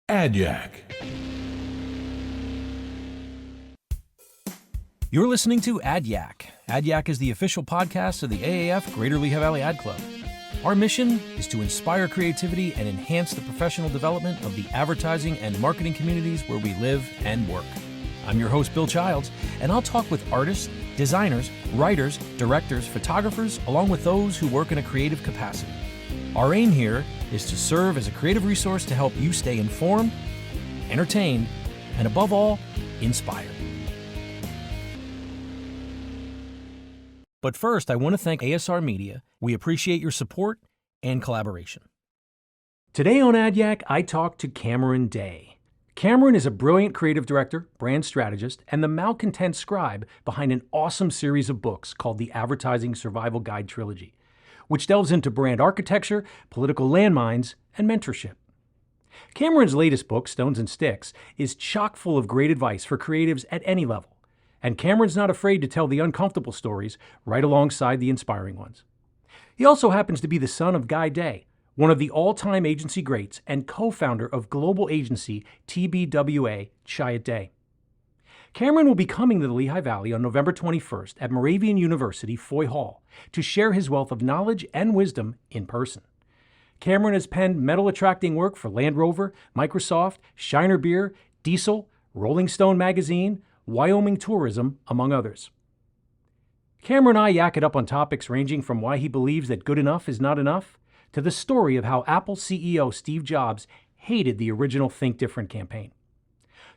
AdYack. You're listening to AdYack. AdYack is the official podcast of the AAF Greater Lehigh Valley Ad Club. Our mission is to inspire creativity and enhance the professional development of the advertising and marketing communities where we live and work. I'm your host, Bill Childs, and I'll talk with artists, designers, writers, directors, photographers, along with those who work in a creative capacity. Our aim here is to serve as a creative resource to help you stay informed, entertained, and above all, inspired. But first, I want to thank ASR Media. We appreciate your support and collaboration. Today on AdYack, I talk to Cameron Day. Cameron is a brilliant creative director, brand strategist, and the malcontent scribe behind an awesome series of books called the Advertising Survival Guide Trilogy, which delves into brand architecture, political landmines, and mentorship. Cameron's latest book, Stones and Sticks, is chock full of great advice for creatives at any level. And Cameron's not afraid to tell the uncomfortable stories right alongside the inspiring ones. He also happens to be the son of Guy Day, one of the all-time agency greats and co-founder of global agency TBWA Chiat. Cameron will be coming to the Lehigh Valley on November 21st at Moravian University Foy Hall to share his wealth of knowledge and wisdom in person. Cameron has penned medal-attracting work for Land Rover, Microsoft, Shiner Beer, Diesel, Rolling Stone Magazine, Wyoming Tourism, among others. Cameron and I yak it up on topics ranging from why he believes that good enough is not enough, to the story of how Apple CEO Steve Jobs hated the original Think Different campaign,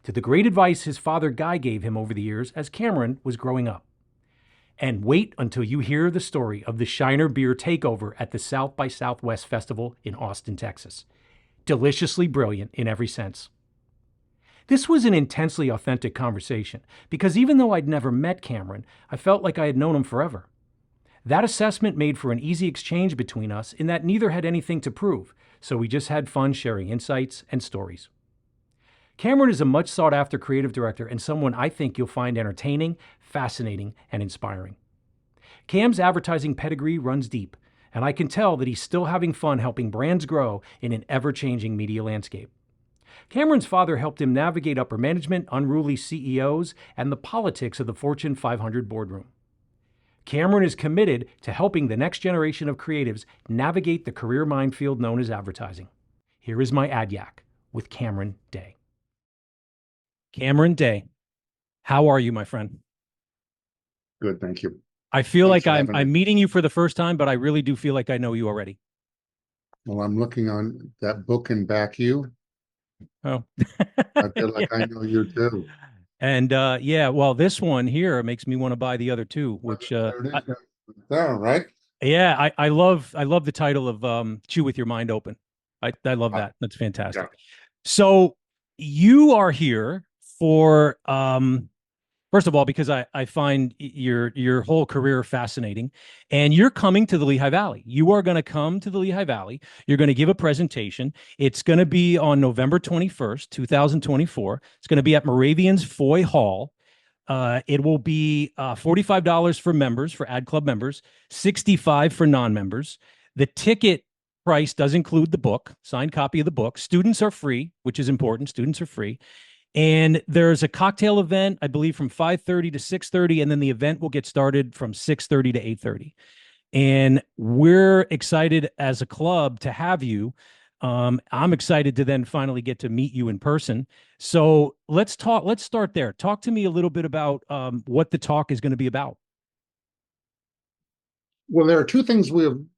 to the great advice his father Guy gave him over the years as Cameron was growing up. And wait until you hear the story of the Shiner Beer takeover at the South by Southwest Festival in Austin, Texas. Deliciously brilliant in every sense. This was an intensely authentic conversation because even though I'd never met Cameron, I felt like I had known him forever. That assessment made for an easy exchange between us in that neither had anything to prove, so we just had fun sharing insights and stories. Cameron is a much sought-after creative director and someone I think you'll find entertaining, fascinating, and inspiring. Cam's advertising pedigree runs deep, and I can tell that he's still having fun helping brands grow in an ever-changing media landscape. Cameron's father helped him navigate upper management, unruly CEOs, and the politics of the Fortune 500 boardroom. Cameron is committed to helping the next generation of creatives navigate the career minefield known as advertising. Here is my AdYack with Cameron Day. Cameron Day, how are you, my friend? Good, thank you. I feel Thanks like for I'm meeting you for the first time, but I really do feel like I know you already. Well, I'm looking on that book and back you. Oh. I feel like I know you too. And yeah, well, this one here makes me want to buy the other two, which There it is. There, right? yeah, I love the title of Chew with Your Mind Open. I love that. That's fantastic. Yeah. So you are here for first of all, because I find your whole career fascinating, and you're coming to the Lehigh Valley. You are going to come to the Lehigh Valley. You're going to give a presentation. It's going to be on November 21st, 2024. It's going to be at Moravian's Foy Hall. It will be $45 for members, for Ad Club members, $65 for non-members. The ticket price does include the book, signed copy of the book. Students are free, which is important. Students are free. And there's a cocktail event, I believe, from 5:30 to 6:30, and then the event will get started from 6:30 to 8:30. And we're excited as a club to have you. I'm excited to then finally get to meet you in person. So let's start there. Talk to me a little bit about what the talk is going to be about. Well, there are two things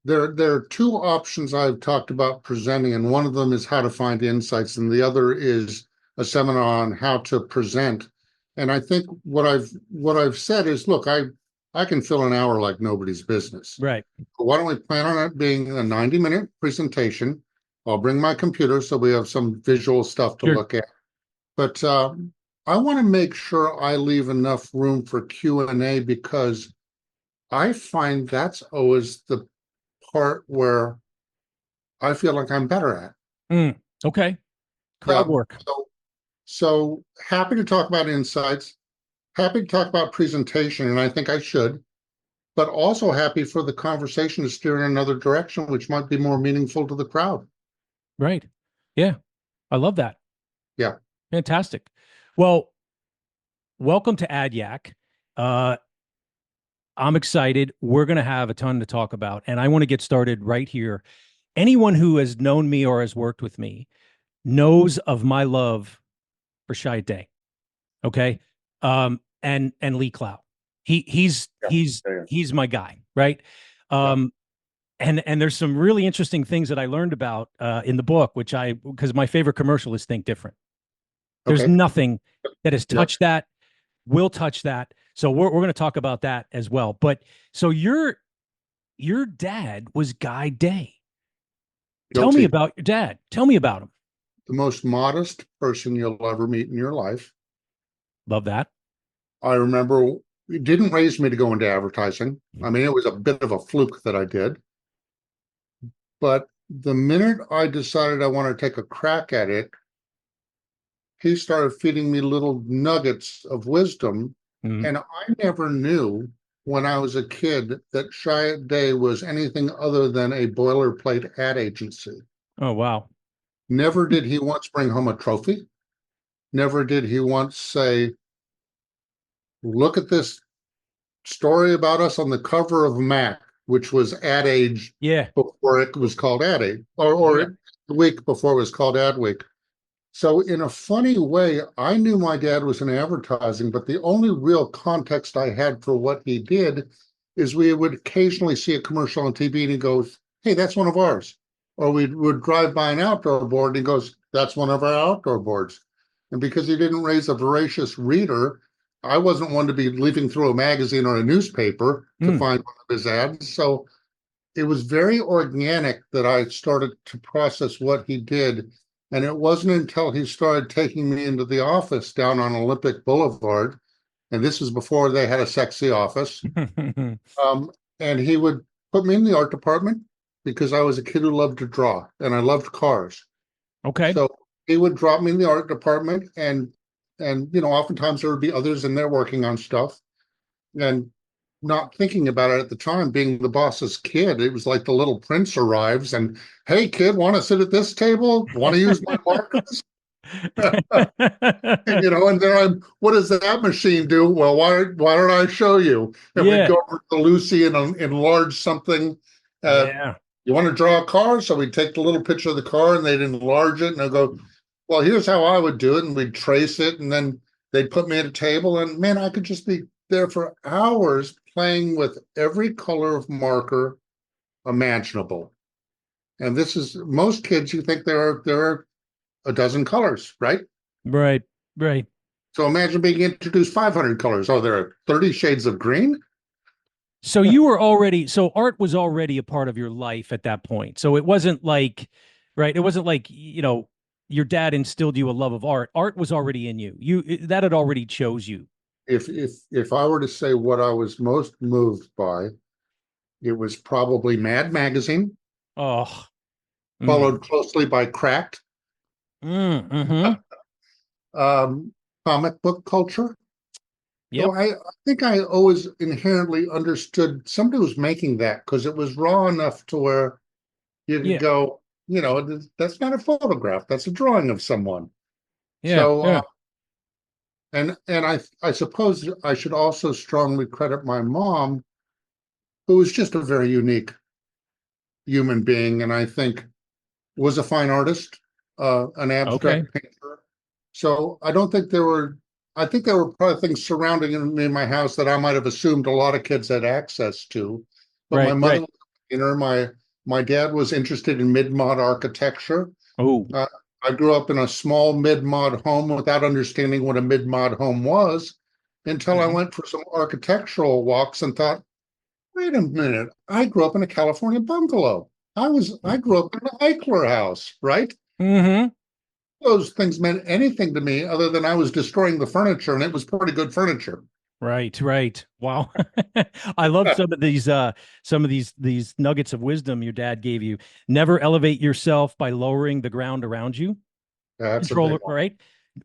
there are two options I've talked about presenting, and one of them is how to find insights, and the other is a seminar on how to present. And I think what I've said is, look, I can fill an hour like nobody's business. Right. But why don't we plan on it being a 90-minute presentation? I'll bring my computer so we have some visual stuff to look at. But I want to make sure I leave enough room for Q&A because I find that's always the part where I feel like I'm better at. Okay. Crowd work. So happy to talk about insights, happy to talk about presentation, and I think I should, but also happy for the conversation to steer in another direction, which might be more meaningful to the crowd. Right. Yeah. I love that. Yeah. Fantastic. Well, welcome to AdYack. Uh, I'm excited. We're going to have a ton to talk about, and I want to get started right here. Anyone who has known me or has worked with me knows of my love for Chiat Day. Okay. And Lee Clow. Yeah. Yeah. He's my guy, right? Yeah. Um, and there's some really interesting things that I learned about in the book, because my favorite commercial is Think Different. There's Okay. nothing that has Yeah. touched that, will touch that. So we're going to talk about that as well. But so your dad was Guy Day. Tell me Guilty. about your dad. Tell me about him. The most modest person you'll ever meet in your life. Love that. I remember he didn't raise me to go into advertising. I mean, it was a bit of a fluke that I did. But the minute I decided I want to take a crack at it, he started feeding me little nuggets of wisdom. Mm. And I never knew when I was a kid that Chiat Day was anything other than a boilerplate ad agency. Oh wow. Never did he once bring home a trophy. Never did he once say, look at this story about us on the cover of Mac, which was Ad Age Yeah. before it was called Ad Age, Yeah. or the week before it was called Ad Week. So, in a funny way, I knew my dad was in advertising, but the only real context I had for what he did is we would occasionally see a commercial on TV and he goes, hey, that's one of ours. Or we would drive by an outdoor board and he goes, that's one of our outdoor boards. And because he didn't raise a voracious reader, I wasn't one to be leafing through a magazine or a newspaper to Mm. find one of his ads. So it was very organic that I started to process what he did. And it wasn't until he started taking me into the office down on Olympic Boulevard, and this was before they had a sexy office, um, and he would put me in the art department because I was a kid who loved to draw and I loved cars. Okay. So he would drop me in the art department, and oftentimes there would be others in there working on stuff. And not thinking about it at the time, being the boss's kid, it was like the little prince arrives and, hey, kid, want to sit at this table? Want to use my markers? And then what does that machine do? Well, why don't I show you? And we'd Yeah. go over to Lucy and enlarge something. Uh, Yeah. you want to draw a car? So we'd take the little picture of the car and they'd enlarge it. And I'd go, well, here's how I would do it. And we'd trace it. And then they'd put me at a table. And man, I could just be there for hours playing with every color of marker imaginable. And this is most kids, you think there are a dozen colors, right? Right. Right. So imagine being introduced 500 colors. Oh, there are 30 shades of green. So art was already a part of your life at that point. So it wasn't like, right. It wasn't like, your dad instilled you a love of art. Art was already in you. That had already chose you. If I were to say what I was most moved by, it was probably Mad Magazine, Oh. Mm. followed closely by Cracked, Mm-hmm. um, comic book culture. So Yep. I think I always inherently understood somebody was making that because it was raw enough to where you could Yeah. go, that's not a photograph, that's a drawing of someone. Yeah. So Yeah. and I suppose I should also strongly credit my mom, who was just a very unique human being, and I think was a fine artist, an Okay. abstract painter. So I don't think there were. I think there were probably things surrounding me in my house that I might have assumed a lot of kids had access to. But my Right. mother, Right. my dad was interested in mid-mod architecture. Oh. Uh, I grew up in a small mid-mod home without understanding what a mid-mod home was until I Mhm. went for some architectural walks and thought, wait a minute, I grew up in a California bungalow. I grew up in an Eichler house, right? Mm-hmm. Those things meant anything to me other than I was destroying the furniture, and it was pretty good furniture. Right, right. Wow. I love some of these nuggets of wisdom your dad gave you. Never elevate yourself by lowering the ground around you. That's a Control big it, one. right?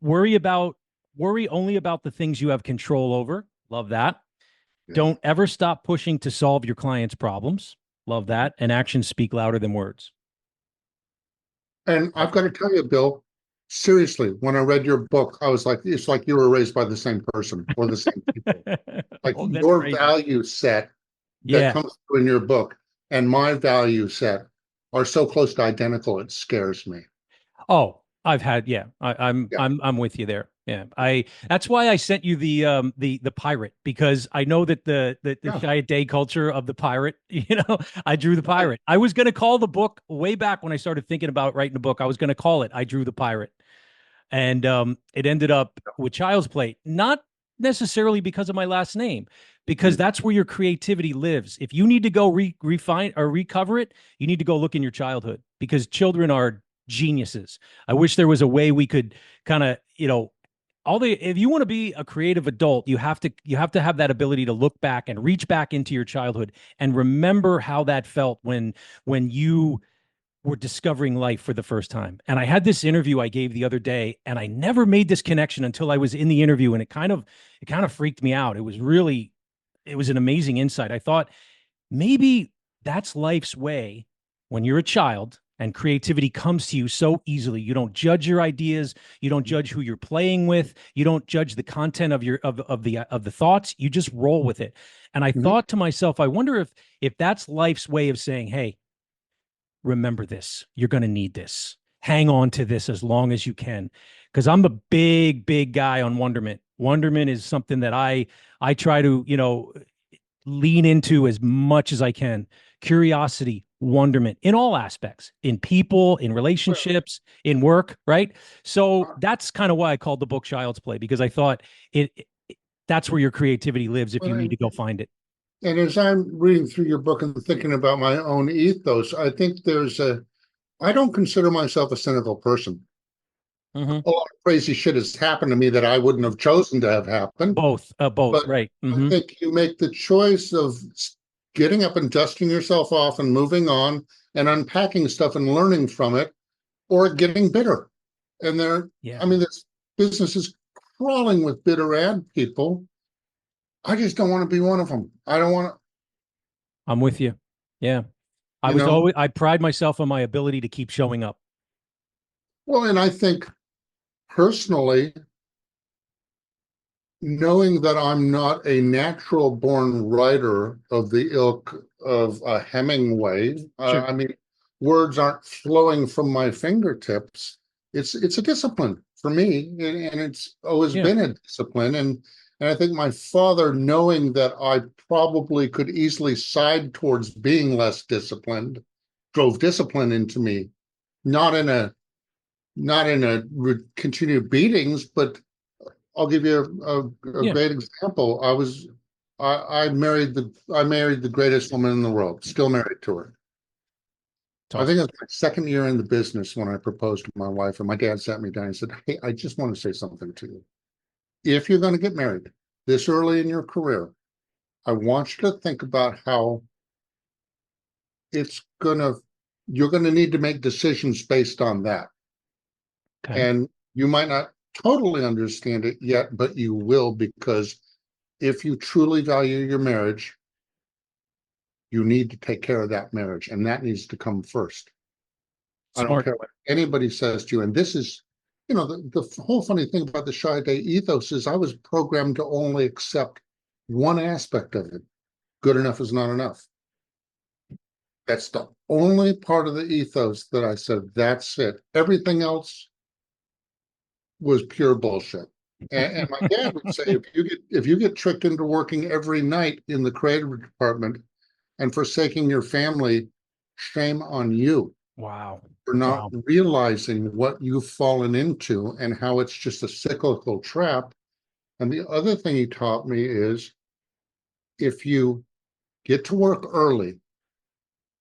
Worry only about the things you have control over. Love that. Yeah. Don't ever stop pushing to solve your clients' problems. Love that. And actions speak louder than words. And I've got to tell you, Bill, seriously, when I read your book, I was like, it's like you were raised by the same person or the same people. Like Oh, that's your crazy. value set that Yeah. comes through in your book and my value set are so close to identical, it scares me. Oh, I've had, yeah. Yeah. I'm with you there. Yeah. That's why I sent you the pirate, because I know that the Yeah. Chiat Day culture of the pirate, I drew the Right. pirate. I was gonna call the book way back when I started thinking about writing a book. I was gonna call it I Drew the Pirate. And it ended up with Child's Play, not necessarily because of my last name, because Mhm. that's where your creativity lives. If you need to go refine or recover it, you need to go look in your childhood, because children are geniuses. I wish there was a way we could kind of, if you want to be a creative adult, you have to have that ability to look back and reach back into your childhood and remember how that felt when you were discovering life for the first time. And I had this interview I gave the other day, and I never made this connection until I was in the interview, and it kind of freaked me out. It was an amazing insight. I thought maybe that's life's way when you're a child and creativity comes to you so easily. You don't judge your ideas, you don't judge who you're playing with, you don't judge the content of the thoughts, you just roll with it. And I Mhm. thought to myself, I wonder if that's life's way of saying, hey, remember this. You're going to need this. Hang on to this as long as you can. Because I'm a big, big guy on wonderment. Wonderment is something that I try to, lean into as much as I can. Curiosity, wonderment in all aspects, in people, in relationships, in work, right? So that's kind of why I called the book Child's Play, because I thought that's where your creativity lives if you need Well, to go find it. and as I'm reading through your book and thinking about my own ethos, I think I don't consider myself a cynical person. Mm-hmm. A lot of crazy shit has happened to me that I wouldn't have chosen to have happened. Both, But right. I Mm-hmm. think you make the choice of getting up and dusting yourself off and moving on and unpacking stuff and learning from it, or getting bitter. And Yeah, I mean, this business is crawling with bitter ad people. I just don't want to be one of them. I don't want to, I'm with you. Yeah. you know, I pride myself on my ability to keep showing up. well, and I think personally, knowing that I'm not a natural born writer of the ilk of a Hemingway, Sure. I mean, words aren't flowing from my fingertips. It's a discipline for me, and it's always Yeah. been a discipline. And I think my father, knowing that I probably could easily side towards being less disciplined, drove discipline into me, not in a continued beatings, but I'll give you a Yeah. great example. I married the greatest woman in the world, still married to her. It's I think awesome. it was my second year in the business when I proposed to my wife, and my dad sat me down and said, "Hey, I just want to say something to you. If you're going to get married this early in your career, I want you to think about how it's gonna you're going to need to make decisions based on that. Okay. And you might not totally understand it yet, but you will, because if you truly value your marriage, you need to take care of that marriage, and that needs to come first. I don't Smart. care what anybody says to you. And this is, the whole funny thing about the Chiat Day ethos is I was programmed to only accept one aspect of it. Good enough is not enough. That's the only part of the ethos that I said, that's it. Everything else was pure bullshit. And my dad would say, if you get tricked into working every night in the creative department and forsaking your family, shame on you Wow. for not Wow. realizing what you've fallen into and how it's just a cyclical trap. And the other thing he taught me is, if you get to work early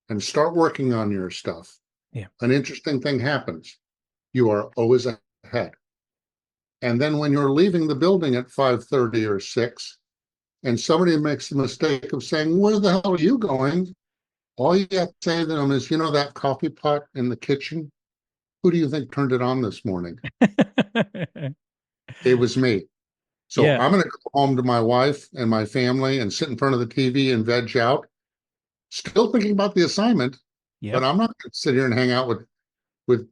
and start working on your stuff, Yeah. an interesting thing happens. You are always ahead. And then when you're leaving the building at 5:30 or 6, and somebody makes the mistake of saying, "Where the hell are you going?" All you have to say to them is, that coffee pot in the kitchen, who do you think turned it on this morning? It was me. So Yeah. I'm going to go home to my wife and my family and sit in front of the TV and veg out, still thinking about the assignment, but Yep. I'm not going to sit here and hang out with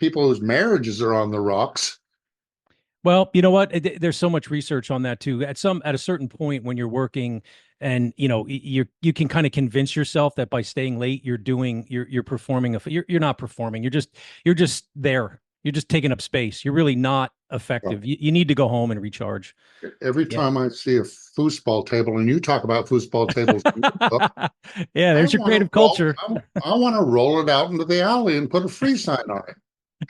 people whose marriages are on the rocks. Well, you know what? There's so much research on that too. At a certain point when you're working, and you can kind of convince yourself that by staying late, you're performing you're not performing. You're just there. You're just taking up space. You're really not effective. You need to go home and recharge. Every Yeah. time I see a foosball table, and you talk about foosball tables in your book, Yeah, I there's your want to creative roll. culture. I want to roll it out into the alley and put a free sign on it.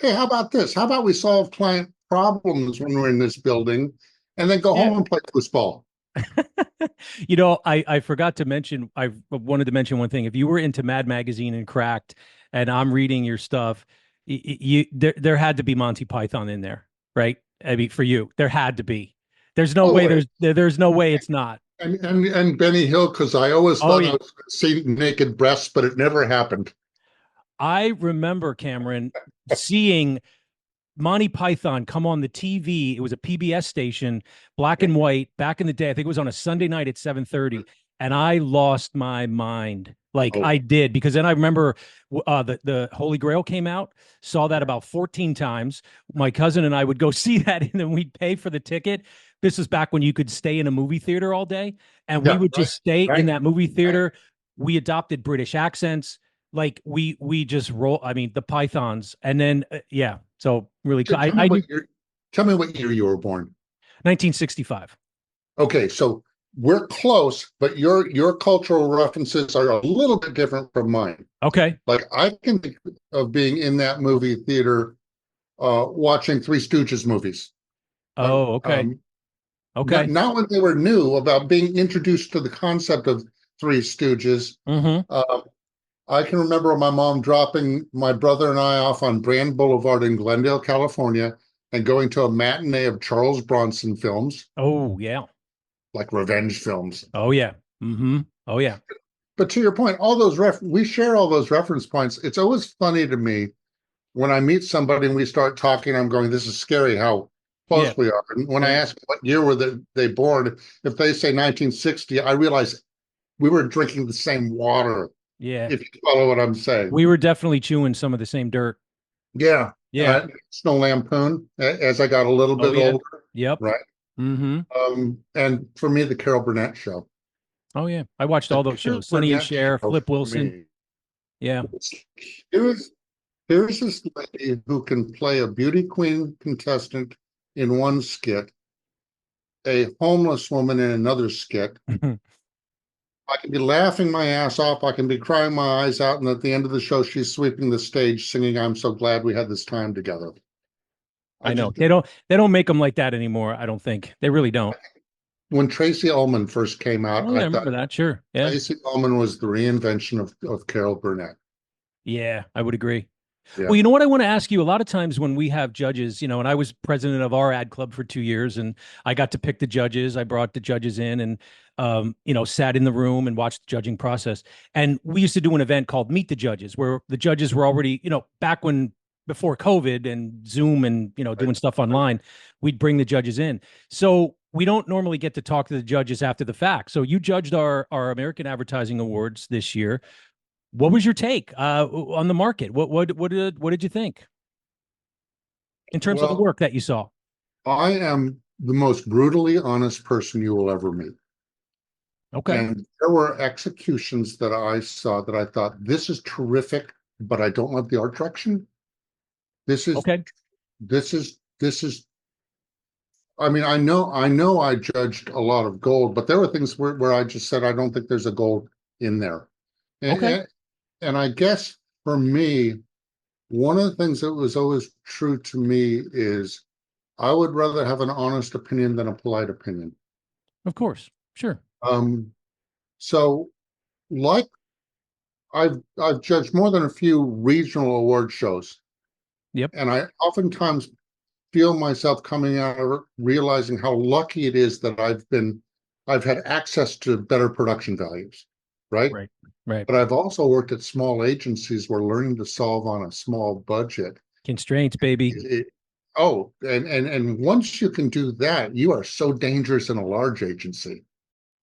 Hey, how about this? How about we solve client problems when we're in this building, and then go Yeah. home and play foosball? I forgot to mention, I wanted to mention one thing. If you were into Mad Magazine and Cracked, and I'm reading your stuff, there had to be Monty Python in there, right? I mean, for you, there had to be. There's no way. Oh, There's no way it's not. and Benny Hill, because I always Oh thought yeah, I was going to see naked breasts, but it never happened. I remember Cameron seeing Monty Python come on the TV. It was a PBS station, black and white, back in the day. I think it was on a Sunday night at 7:30, and I lost my mind. Like Oh, I did, because then I remember the Holy Grail came out. Saw that about 14 times. My cousin and I would go see that, and then we'd pay for the ticket. This is back when you could stay in a movie theater all day, and we yeah, would right, just stay in right. that movie theater. We adopted British accents. Like we just roll. I mean, the Pythons, and then yeah. So really, Tell me I knew what year. Tell me what year you were born. 1965. Okay, so we're close, but your cultural references are a little bit different from mine. Okay. Like I can think of being in that movie theater, watching Three Stooges movies. Uh, Oh, okay. um, Okay. not when they were new, about being introduced to the concept of Three Stooges. Mm-hmm. Uh, I can remember my mom dropping my brother and I off on Brand Boulevard in Glendale, California, and going to a matinee of Charles Bronson films, Oh, yeah. like revenge films. Oh, yeah. Mm-hmm. Oh, yeah. But to your point, all those we share all those reference points. It's always funny to me when I meet somebody and we start talking. I'm going, "This is scary how Yeah. close we are." And when I Yeah. ask what year were they born, if they say 1960, I realize we were drinking the same water. Yeah. If you follow what I'm saying. We were definitely chewing some of the same dirt. Yeah. Yeah. Snow Lampoon as I got a little Oh, bit yeah. older, Yep. right? Mm-hmm. And for me, the Carol Burnett show. Oh, yeah. I watched The all those Carol shows. Sonny and Burnett Cher, show Flip for Wilson. me. Yeah. Here's here's this lady who can play a beauty queen contestant in one skit, a homeless woman in another skit. I can be laughing my ass off. I can be crying my eyes out. And at the end of the show, she's sweeping the stage singing, "I'm so glad we had this time together." I I know. just, They don't make them like that anymore, I don't think. They really don't. when Tracy Ullman first came out, Oh, yeah, I I thought remember that. Sure. Yeah. Tracy Ullman was the reinvention of Carol Burnett. Yeah, I would agree. Yeah. Well, you know what I want to ask you? A lot of times when we have judges, and I was president of our ad club for 2 years, and I got to pick the judges. I brought the judges in and, sat in the room and watched the judging process. And we used to do an event called Meet the Judges, where the judges were already, back when before COVID and Zoom and, Right. doing stuff online, we'd bring the judges in. So we don't normally get to talk to the judges after the fact. So you judged our American Advertising Awards this year. What was your take on the market? What did you think in terms of the Well, work that you saw? I am the most brutally honest person you will ever meet. Okay. And there were executions that I saw that I thought, this is terrific, but I don't love the art direction. This is, Okay. this is, I mean, I know I judged a lot of gold, but there were things where I just said, I don't think there's a gold in there. And, Okay. and I guess for me, one of the things that was always true to me is I would rather have an honest opinion than a polite opinion. Of course. Sure. Um, so like I've judged more than a few regional award shows, Yep. and I oftentimes feel myself coming out of it realizing how lucky it is that I've had access to better production values, right? Right. Right. But I've also worked at small agencies where learning to solve on a small budget. Constraints, baby. And once you can do that, you are so dangerous in a large agency.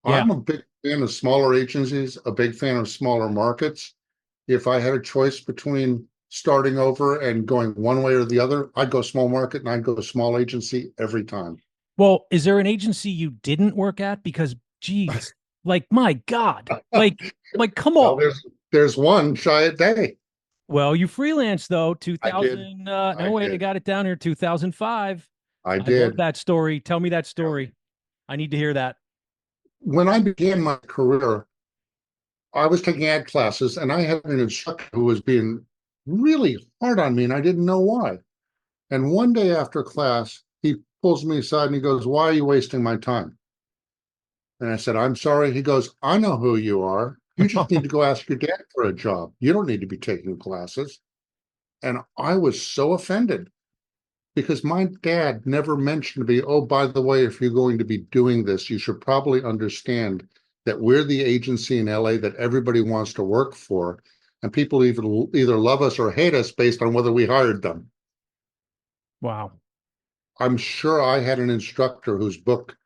Yeah. I'm a big fan of smaller agencies, a big fan of smaller markets. If I had a choice between starting over and going one way or the other, I'd go small market and I'd go small agency every time. Well, is there an agency you didn't work at? Because, geez, like, my God, come Well, on. there's one Chiat Day. Well, you freelance though, I did. 2000. I No, wait, I did. got it down here, 2005. I I love did. that story. Tell me that story. I need to hear that. When I began my career, I was taking ad classes and I had an instructor who was being really hard on me and I didn't know why. And one day after class, he pulls me aside and he goes, "Why are you wasting my time?" And I said, "I'm sorry." He goes, "I know who you are. You just need to go ask your dad for a job. You don't need to be taking classes." And I was so offended because my dad never mentioned to me, "Oh, by the way, if you're going to be doing this, you should probably understand that we're the agency in LA that everybody wants to work for. And people either love us or hate us based on whether we hired them." Wow. I'm sure I had an instructor whose book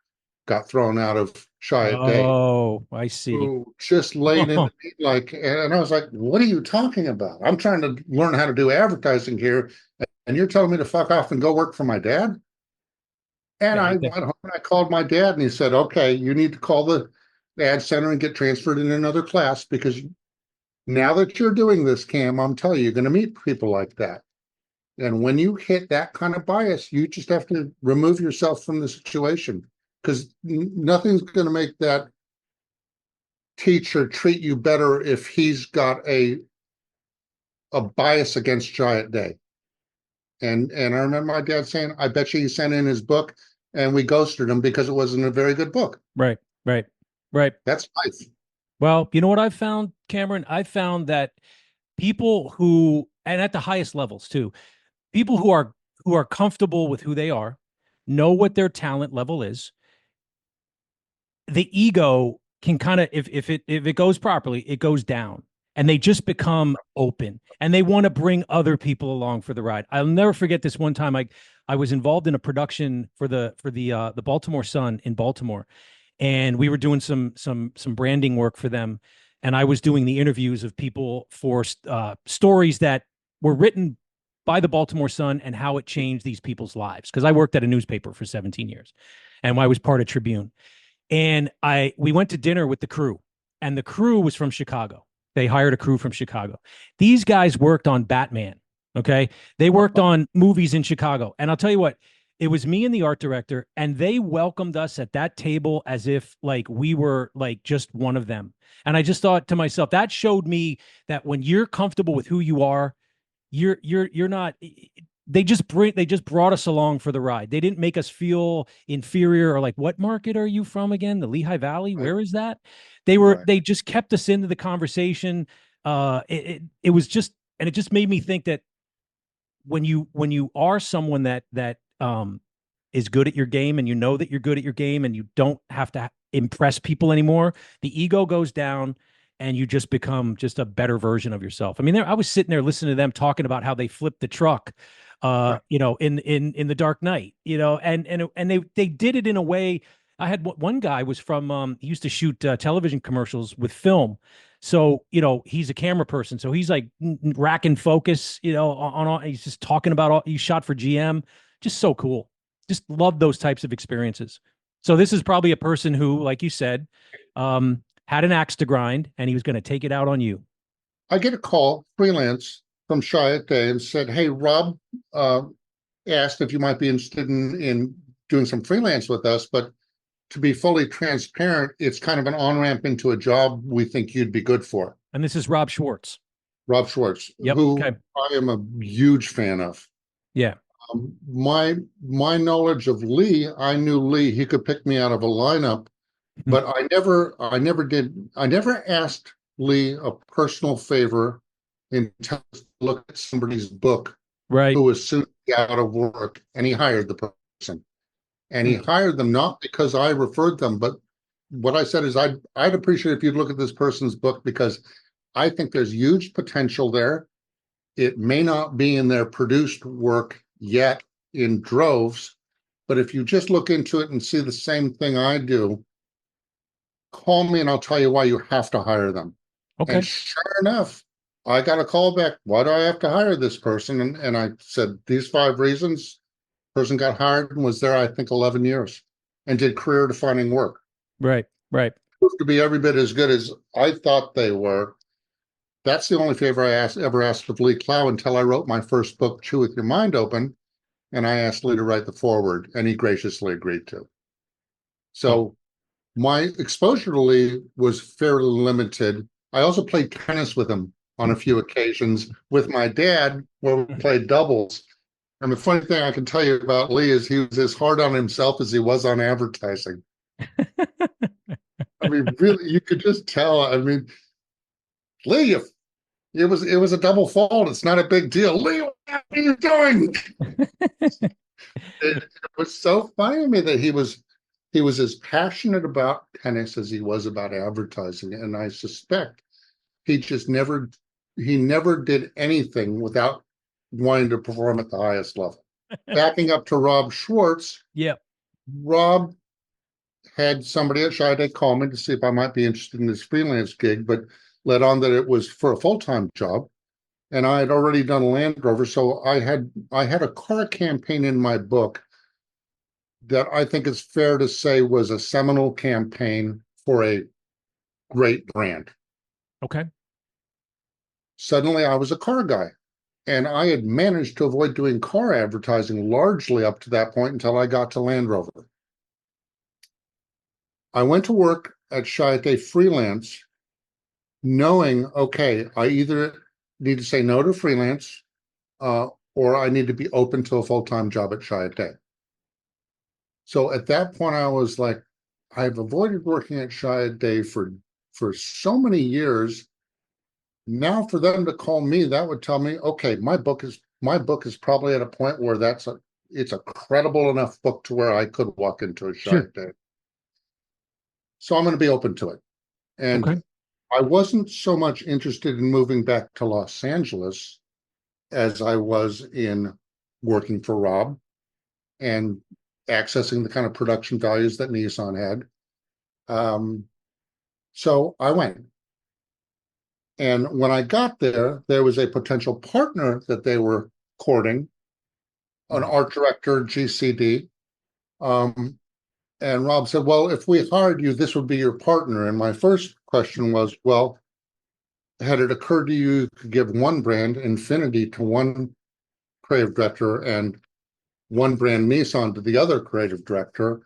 got thrown out of Chiat Day Oh, I see. who just laid into me like, and I was like, "What are you talking about? I'm trying to learn how to do advertising here, and you're telling me to fuck off and go work for my dad?" And Yeah, I went home and I called my dad and he said, "Okay, you need to call the ad center and get transferred in another class because now that you're doing this, Cam, I'm telling you, you're going to meet people like that. And when you hit that kind of bias, you just have to remove yourself from the situation because nothing's going to make that teacher treat you better if he's got a bias against Chiat Day." And I remember my dad saying, "I bet you he sent in his book and we ghosted him because it wasn't a very good book." right, right, right. That's life. Well, you know what I've found, Cameron? I've found that people who, and at the highest levels too, people who are comfortable with who they are, know what their talent level is. The ego can kind of, if it goes properly, it goes down, and they just become open, and they want to bring other people along for the ride. I'll never forget this one time. I was involved in a production for the Baltimore Sun in Baltimore, and we were doing some branding work for them, and I was doing the interviews of people for stories that were written by the Baltimore Sun and how it changed these people's lives, because I worked at a newspaper for 17 years and I was part of Tribune. And we went to dinner with the crew, and the crew was from Chicago. They hired a crew from Chicago. These guys worked on Batman. Okay. They worked on movies in Chicago. And I'll tell you what, it was me and the art director, and they welcomed us at that table as if like we were like just one of them. And I just thought to myself, that showed me that when you're comfortable with who you are, you're not, they just brought us along for the ride. They didn't make us feel inferior or like, what market are you from again? The Lehigh Valley? Right. Where is that? Right. They just kept us into the conversation. It was just, and it just made me think that when you are someone that is good at your game, and you know that you're good at your game, and you don't have to impress people anymore, the ego goes down and you just become just a better version of yourself. I mean, I was sitting there listening to them talking about how they flipped the truck, Right. in the Dark Knight, and they did it in a way. I had one guy was from, he used to shoot television commercials with film. So, he's a camera person. So he's like racking focus, on all, he's just talking about all he shot for GM. Just so cool. Just love those types of experiences. So this is probably a person who, like you said, had an axe to grind, and he was going to take it out on you. I get a call freelance from Chiat Day and said, "Hey, Rob uh, asked if you might be interested in doing some freelance with us, but to be fully transparent, it's kind of an on-ramp into a job we think you'd be good for." And this is Rob Schwartz. Rob Schwartz, Yep. who Okay. I am a huge fan of. Yeah. My knowledge of Lee, I knew Lee. He could pick me out of a lineup, but I never asked Lee a personal favor until I looked at somebody's book Right. who was soon out of work, and he hired the person. And he hired them not because I referred them, but what I said is I'd appreciate if you'd look at this person's book because I think there's huge potential there. It may not be in their produced work yet in droves, but if you just look into it and see the same thing I do, call me and I'll tell you why you have to hire them. Okay. And sure enough, I got a call back. Why do I have to hire this person? And I said, these 5 reasons. Person got hired and was there, I think, 11 years and did career defining work. Right, right. Proved to be every bit as good as I thought they were. That's the only favor I ever asked of Lee Clow until I wrote my first book, Chew With Your Mind Open. And I asked Lee to write the foreword, and he graciously agreed to. So my exposure to Lee was fairly limited. I also played tennis with him on a few occasions with my dad, where we played doubles. And the funny thing I can tell you about Lee is he was as hard on himself as he was on advertising. I mean, really, you could just tell. I mean, Lee, if it was a double fault, it's not a big deal. Lee, what are you doing? It was so funny to me that he was as passionate about tennis as he was about advertising. And I suspect he just never did anything without wanting to perform at the highest level. Backing up to Rob Schwartz, Yep. Rob had somebody at Chiat call me to see if I might be interested in this freelance gig, but led on that it was for a full-time job. And I had already done Land Rover, so I had a car campaign in my book that I think it's fair to say was a seminal campaign for a great brand. Okay. Suddenly I was a car guy, and I had managed to avoid doing car advertising largely up to that point until I got to Land Rover. I went to work at Chiat freelance knowing, okay, I either need to say no to freelance or I need to be open to a full-time job at Chiat. So at that point, I was like, I've avoided working at Chiat for so many years. Now for them to call me, that would tell me, okay, my book is probably at a point where it's a credible enough book to where I could walk into a Sure. Chiat. So I'm going to be open to it. And Okay. I wasn't so much interested in moving back to Los Angeles as I was in working for Rob and accessing the kind of production values that Nissan had. So I went. And when I got there, there was a potential partner that they were courting, an art director, GCD. And Rob said, well, if we hired you, this would be your partner. And my first question was, well, had it occurred to you to give one brand, Infinity, to one creative director and one brand, Nissan, to the other creative director,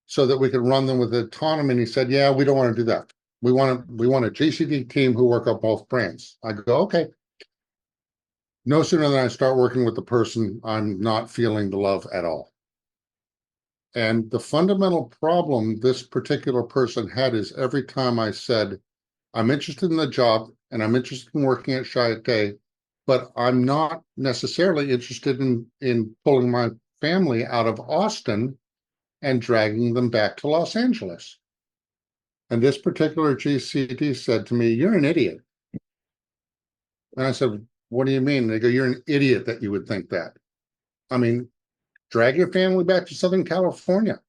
so that we could run them with autonomy? And he said, yeah, we don't want to do that. We want a GCD team who work on both brands. I go, okay. No sooner than I start working with the person, I'm not feeling the love at all. And the fundamental problem this particular person had is every time I said, I'm interested in the job and I'm interested in working at Chiat, but I'm not necessarily interested in pulling my family out of Austin and dragging them back to Los Angeles. And this particular GCD said to me, you're an idiot. And I said, what do you mean? They go, you're an idiot that you would think that. I mean, drag your family back to Southern California.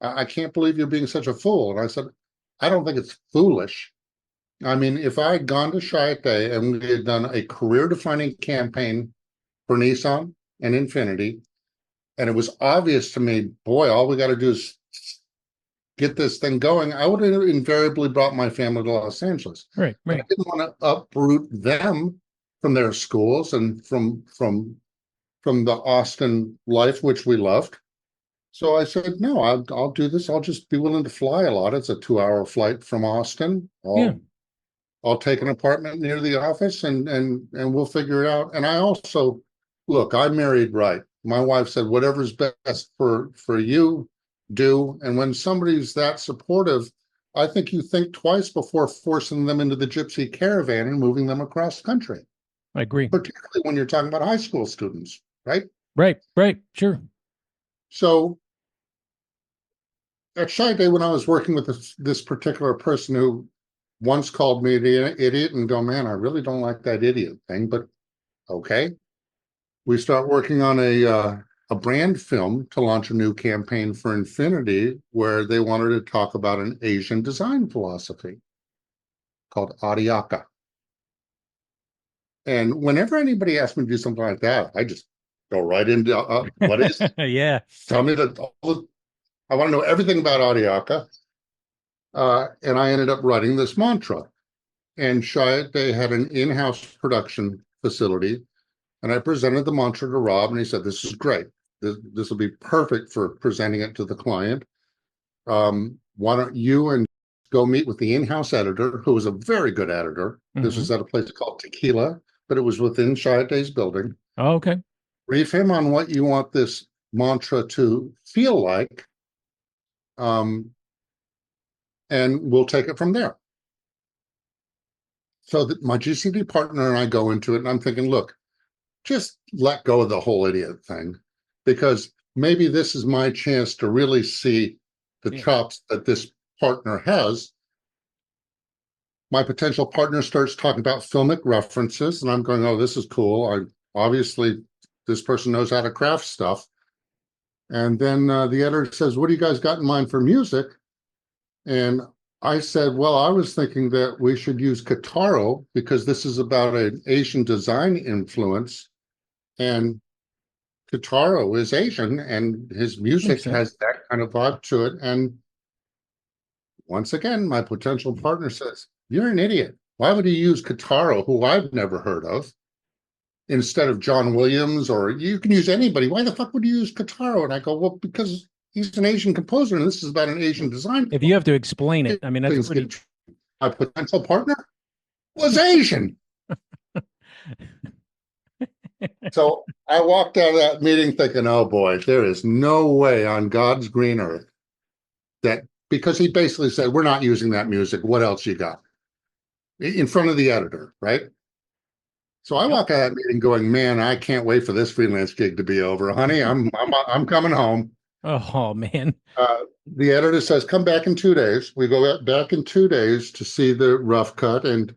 I can't believe you're being such a fool. And I said, I don't think it's foolish. I mean, if I had gone to Chiat and we had done a career-defining campaign for Nissan and Infinity, and it was obvious to me, boy, all we got to do is get this thing going, I would have invariably brought my family to Los Angeles. Right. But I didn't want to uproot them from their schools and from the Austin life, which we loved. So I said, no, I'll do this. I'll just be willing to fly a lot. It's a 2-hour flight from Austin. I'll take an apartment near the office and we'll figure it out. And I also, look, I married right. My wife said, whatever's best for you, do. And when somebody's that supportive, I think you think twice before forcing them into the gypsy caravan and moving them across country. I agree. Particularly when you're talking about high school students, right? Right. Sure. So at Chiat, when I was working with this particular person who once called me the idiot and go, man, I really don't like that idiot thing, but okay. We start working on a brand film to launch a new campaign for Infinity where they wanted to talk about an Asian design philosophy called AdYack I. And whenever anybody asks me to do something like that, I just go right into what is it? Yeah. Tell me I want to know everything about AdYack I. And I ended up writing this mantra. And Chiat, they had an in-house production facility. And I presented the mantra to Rob, and he said, "This is great. This will be perfect for presenting it to the client. Why don't you and go meet with the in-house editor, who was a very good editor. This was at a place called Tequila, but it was within Chiat's building. Oh, okay. Brief him on what you want this mantra to feel like, and we'll take it from there." So that my GCD partner and I go into it, and I'm thinking, look, just let go of the whole idiot thing, because maybe this is my chance to really see the chops that this partner has. My potential partner starts talking about filmic references, and I'm going, oh, this is cool. Obviously, this person knows how to craft stuff. And then the editor says, what do you guys got in mind for music? And I said, well, I was thinking that we should use Kitaro, because this is about an Asian design influence. And Kitaro is Asian, and his music has that kind of vibe to it. And once again, my potential partner says, you're an idiot. Why would you use Kitaro, who I've never heard of, instead of John Williams? Or you can use anybody. Why the fuck would you use Kitaro? And I go, well, because he's an Asian composer, and this is about an Asian design. If you have to explain it, I mean, that's pretty... My potential partner was Asian. So I walked out of that meeting thinking, oh boy, there is no way on God's green earth that, because he basically said, we're not using that music. What else you got? In front of the editor, right? So I walk out of that meeting going, man, I can't wait for this freelance gig to be over. Honey, I'm coming home. Oh man. The editor says, come back in 2 days. We go back in 2 days to see the rough cut, and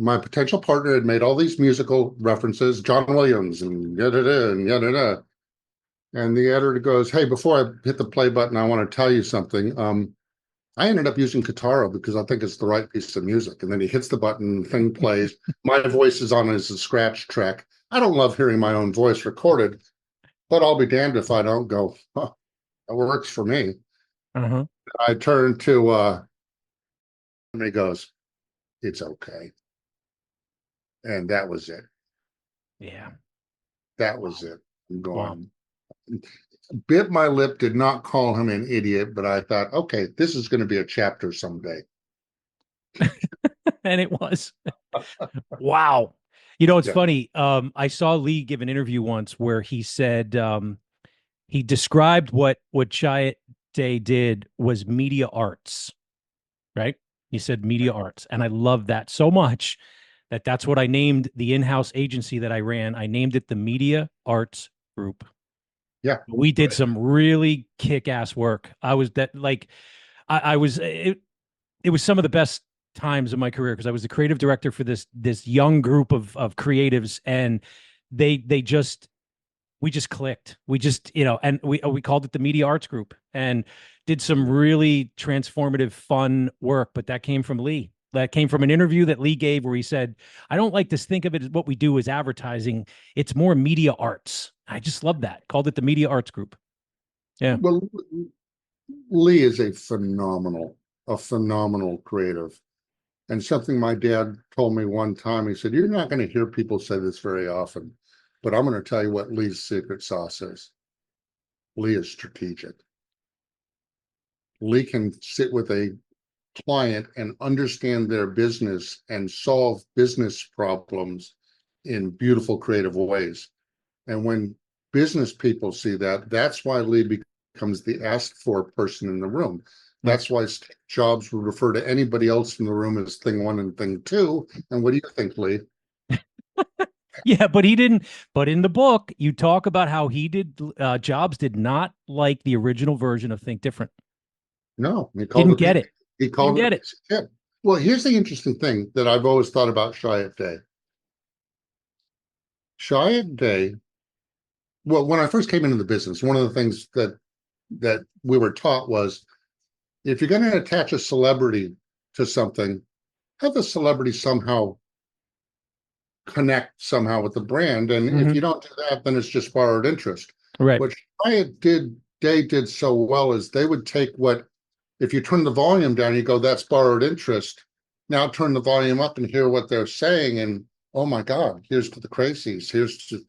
my potential partner had made all these musical references, John Williams and yada and yada. And the editor goes, hey, before I hit the play button, I want to tell you something. I ended up using Kitaro because I think it's the right piece of music. And then he hits the button, the thing plays. My voice is on as a scratch track. I don't love hearing my own voice recorded, but I'll be damned if I don't go, huh, that works for me. I turn to, and he goes, it's okay. And that was it. Yeah. That was it. I'm going, bit my lip, did not call him an idiot, but I thought, okay, this is going to be a chapter someday. And it was. Wow. You know, it's funny. I saw Lee give an interview once where he said he described what Chiat Day did was media arts, right? He said media arts. And I love that so much that that's what I named the in-house agency that I ran. I named it the Media Arts Group. Yeah. We did some really kick-ass work. I was that like, I was, it was some of the best times of my career because I was the creative director for this young group of creatives, and we just clicked. We just, and we called it the Media Arts Group and did some really transformative, fun work. But that came from Lee. That came from an interview that Lee gave where he said, I don't like to think of it as what we do as advertising. It's more media arts. I just love that. Called it the Media Arts Group. Yeah. Well, Lee is a phenomenal creative. And something my dad told me one time, he said, you're not going to hear people say this very often, but I'm going to tell you what Lee's secret sauce is. Lee is strategic. Lee can sit with a client and understand their business and solve business problems in beautiful, creative ways. And when business people see that, that's why Lee becomes the asked for person in the room. That's why Steve Jobs would refer to anybody else in the room as thing one and thing two. And what do you think, Lee? Yeah, but he didn't. But in the book, you talk about how he did. Jobs did not like the original version of Think Different. No, he didn't get it. He called it. Well, here's the interesting thing that I've always thought about Chiat Day. Chiat Day. Well, when I first came into the business, one of the things that we were taught was, if you're going to attach a celebrity to something, have the celebrity somehow connect somehow with the brand. And if you don't do that, then it's just borrowed interest. Right. What they did so well is they would take what, if you turn the volume down, you go, that's borrowed interest. Now turn the volume up and hear what they're saying. And oh my God, here's to the crazies. Here's to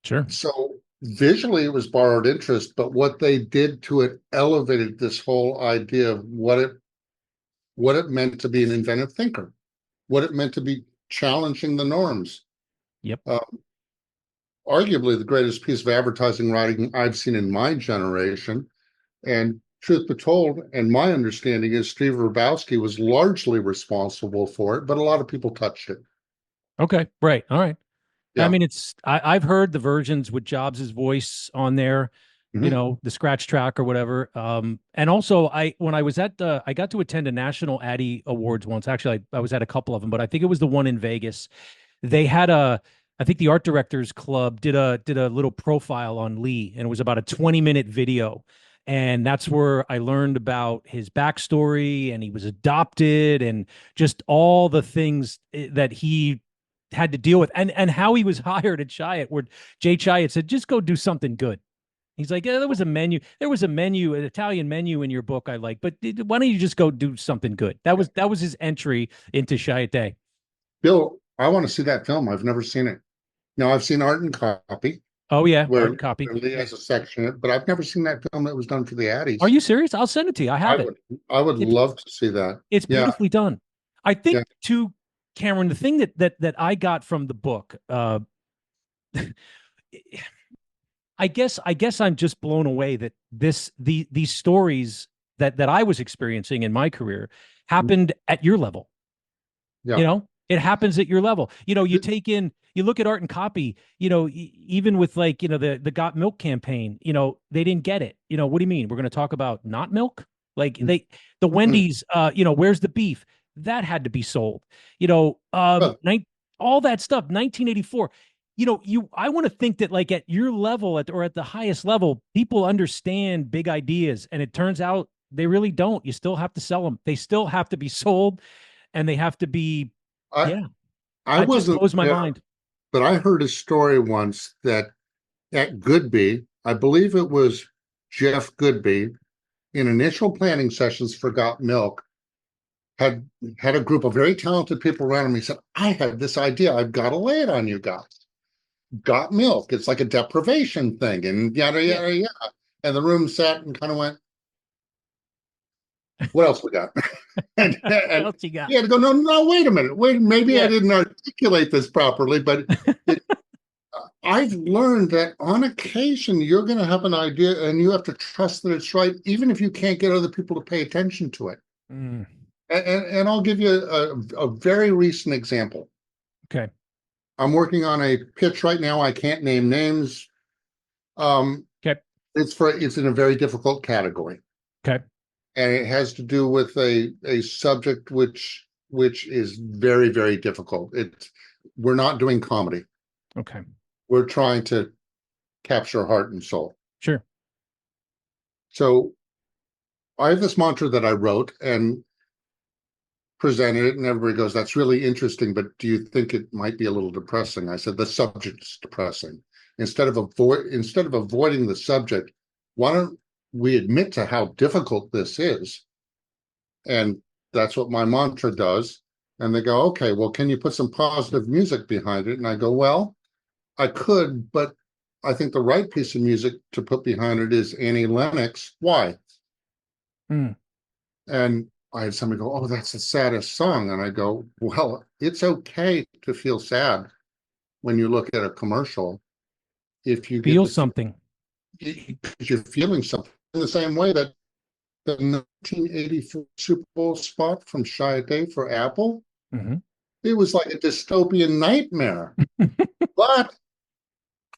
Sure. So visually it was borrowed interest, but what they did to it elevated this whole idea of what it meant to be an inventive thinker, what it meant to be challenging the norms. Yep. Arguably the greatest piece of advertising writing I've seen in my generation. And truth be told, and my understanding is Steve Rubowski was largely responsible for it, but a lot of people touched it. Okay. Right. All right. Yeah. I mean, I've heard the versions with Jobs's voice on there, the scratch track or whatever. And also when I was I got to attend a national Addy Awards once. Actually, I was at a couple of them, but I think it was the one in Vegas. They had I think the art directors club did a little profile on Lee, and it was about a 20-minute video. And that's where I learned about his backstory, and he was adopted, and just all the things that he had to deal with, and how he was hired at Chiat, where Jay Chiat said, just go do something good. He's like, yeah, there was a menu, an Italian menu in your book I like, but why don't you just go do something good? That was his entry into Chiat Day. Bill, I want to see that film. I've never seen it. Now I've seen Art and Copy. Oh yeah, where art and copy. Lee has a section, but I've never seen that film that was done for the Addies. Are you serious? I'll send it to you. I have it. I would love to see that. It's beautifully done. I think too, Cameron, the thing that I got from the book, I guess I'm just blown away that these stories that I was experiencing in my career happened at your level. Yeah. It happens at your level. You look at art and copy, even with the Got Milk campaign, they didn't get it. What do you mean? We're going to talk about not milk? Like the Wendy's, where's the beef? That had to be sold. All that stuff, 1984. I want to think that like at your level or at the highest level, people understand big ideas, and it turns out they really don't. You still have to sell them. They still have to be sold, and they have to be. I That just wasn't blows my mind. But I heard a story once that at Goodby, I believe it was Jeff Goodby, in initial planning sessions for Got Milk, had a group of very talented people around him. He said, I have this idea. I've got to lay it on you guys. Got Milk. It's like a deprivation thing, and yada, yada, yada. And the room sat and kind of went, what else we got? and what else you got? He had to go, no, wait a minute. Maybe I didn't articulate this properly, but I've learned that on occasion you're going to have an idea and you have to trust that it's right, even if you can't get other people to pay attention to it. And I'll give you a very recent example. Okay. I'm working on a pitch right now. I can't name names. Okay. It's in a very difficult category. Okay. And it has to do with a subject which is very, very difficult. We're not doing comedy. Okay. We're trying to capture heart and soul. Sure. So I have this mantra that I wrote and presented it, and everybody goes, that's really interesting, but do you think it might be a little depressing? I said, the subject's depressing. Instead of avoiding the subject, why don't we admit to how difficult this is? And that's what my mantra does. And they go, okay, well, can you put some positive music behind it? And I go, well, I could, but I think the right piece of music to put behind it is Annie Lennox. Why? And I had somebody go, oh, that's the saddest song. And I go, well, it's okay to feel sad when you look at a commercial. If you feel something. You're feeling something in the same way that the 1984 Super Bowl spot from Chiat Day for Apple, it was like a dystopian nightmare. But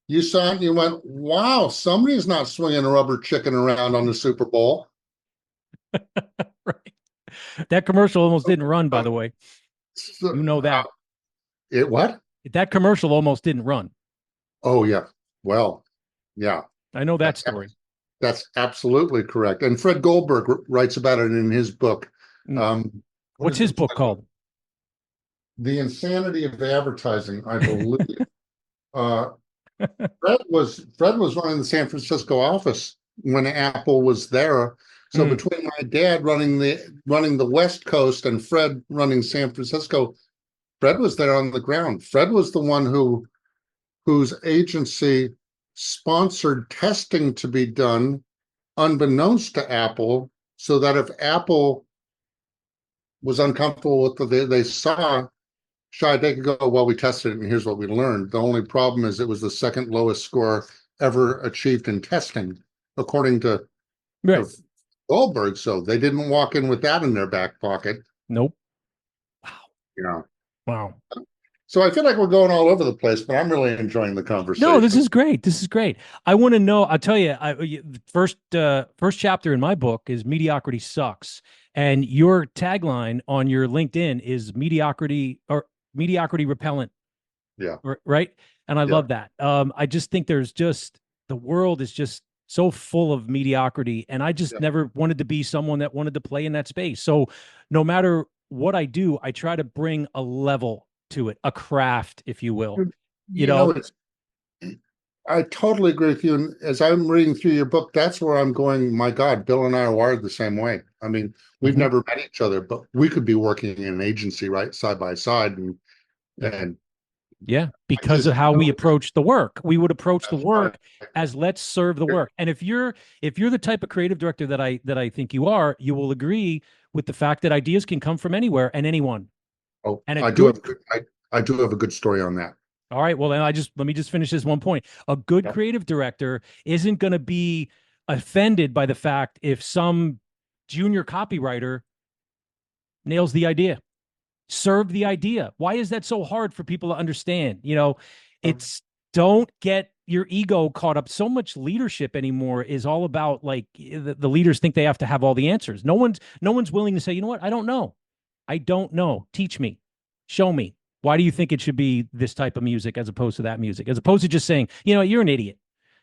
you saw it and you went, wow, somebody's not swinging a rubber chicken around on the Super Bowl. Right. That commercial almost didn't run, by the way. You know that. It what? That commercial almost didn't run. Oh, yeah. Well, yeah. I know that story. That's absolutely correct. And Fred Goldberg writes about it in his book. What's his book called? the insanity of advertising, I believe. Fred was running the San Francisco office when Apple was there. So between my dad running the West Coast and Fred running San Francisco, Fred was there on the ground. Fred was the one whose agency sponsored testing to be done unbeknownst to Apple, so that if Apple was uncomfortable with what they saw, they could go, well, we tested it and here's what we learned. The only problem is it was the second lowest score ever achieved in testing, according to Goldberg. So they didn't walk in with that in their back pocket. Nope. Wow. Yeah. Wow. So I feel like we're going all over the place, but I'm really enjoying the conversation. No, this is great. This is great. I want to know. I'll tell you. First chapter in my book is mediocrity sucks, and your tagline on your LinkedIn is mediocrity repellent. Yeah. Right. And I love that. I just think the world is just so full of mediocrity, and I just never wanted to be someone that wanted to play in that space. So no matter what I do, I try to bring a level to it, a craft, if you will. You know, I totally agree with you. And as I'm reading through your book, that's where I'm going, my God, Bill and I are wired the same way. I mean, we've never met each other, but we could be working in an agency, right, side by side. And yeah, because of how we approach the work. We would approach the work as let's serve the work. And if you're the type of creative director that I think you are, you will agree with the fact that ideas can come from anywhere and anyone. Oh, and I do have a good story on that. All right. Well, then let me just finish this one point. A good creative director isn't going to be offended by the fact if some junior copywriter nails the idea. Serve the idea. Why is that so hard for people to understand? You know, don't get your ego caught up. So much leadership anymore is all about like the leaders think they have to have all the answers. No one's willing to say, you know what? I don't know. I don't know. Teach me. Show me. Why do you think it should be this type of music as opposed to that music? As opposed to just saying, you know, you're an idiot.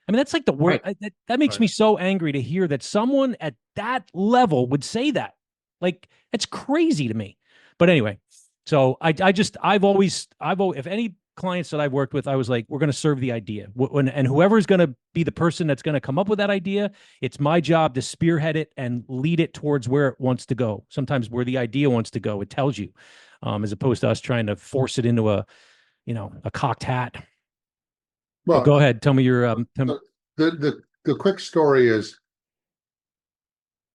I mean, that's like the word that makes me so angry to hear that someone at that level would say that. Like, it's crazy to me. But anyway, so I've always, if any clients that I've worked with, I was like, we're going to serve the idea. And whoever's going to be the person that's going to come up with that idea, it's my job to spearhead it and lead it towards where it wants to go. Sometimes where the idea wants to go, it tells you, as opposed to us trying to force it into a cocked hat. Well, go ahead. Tell me your, the quick story is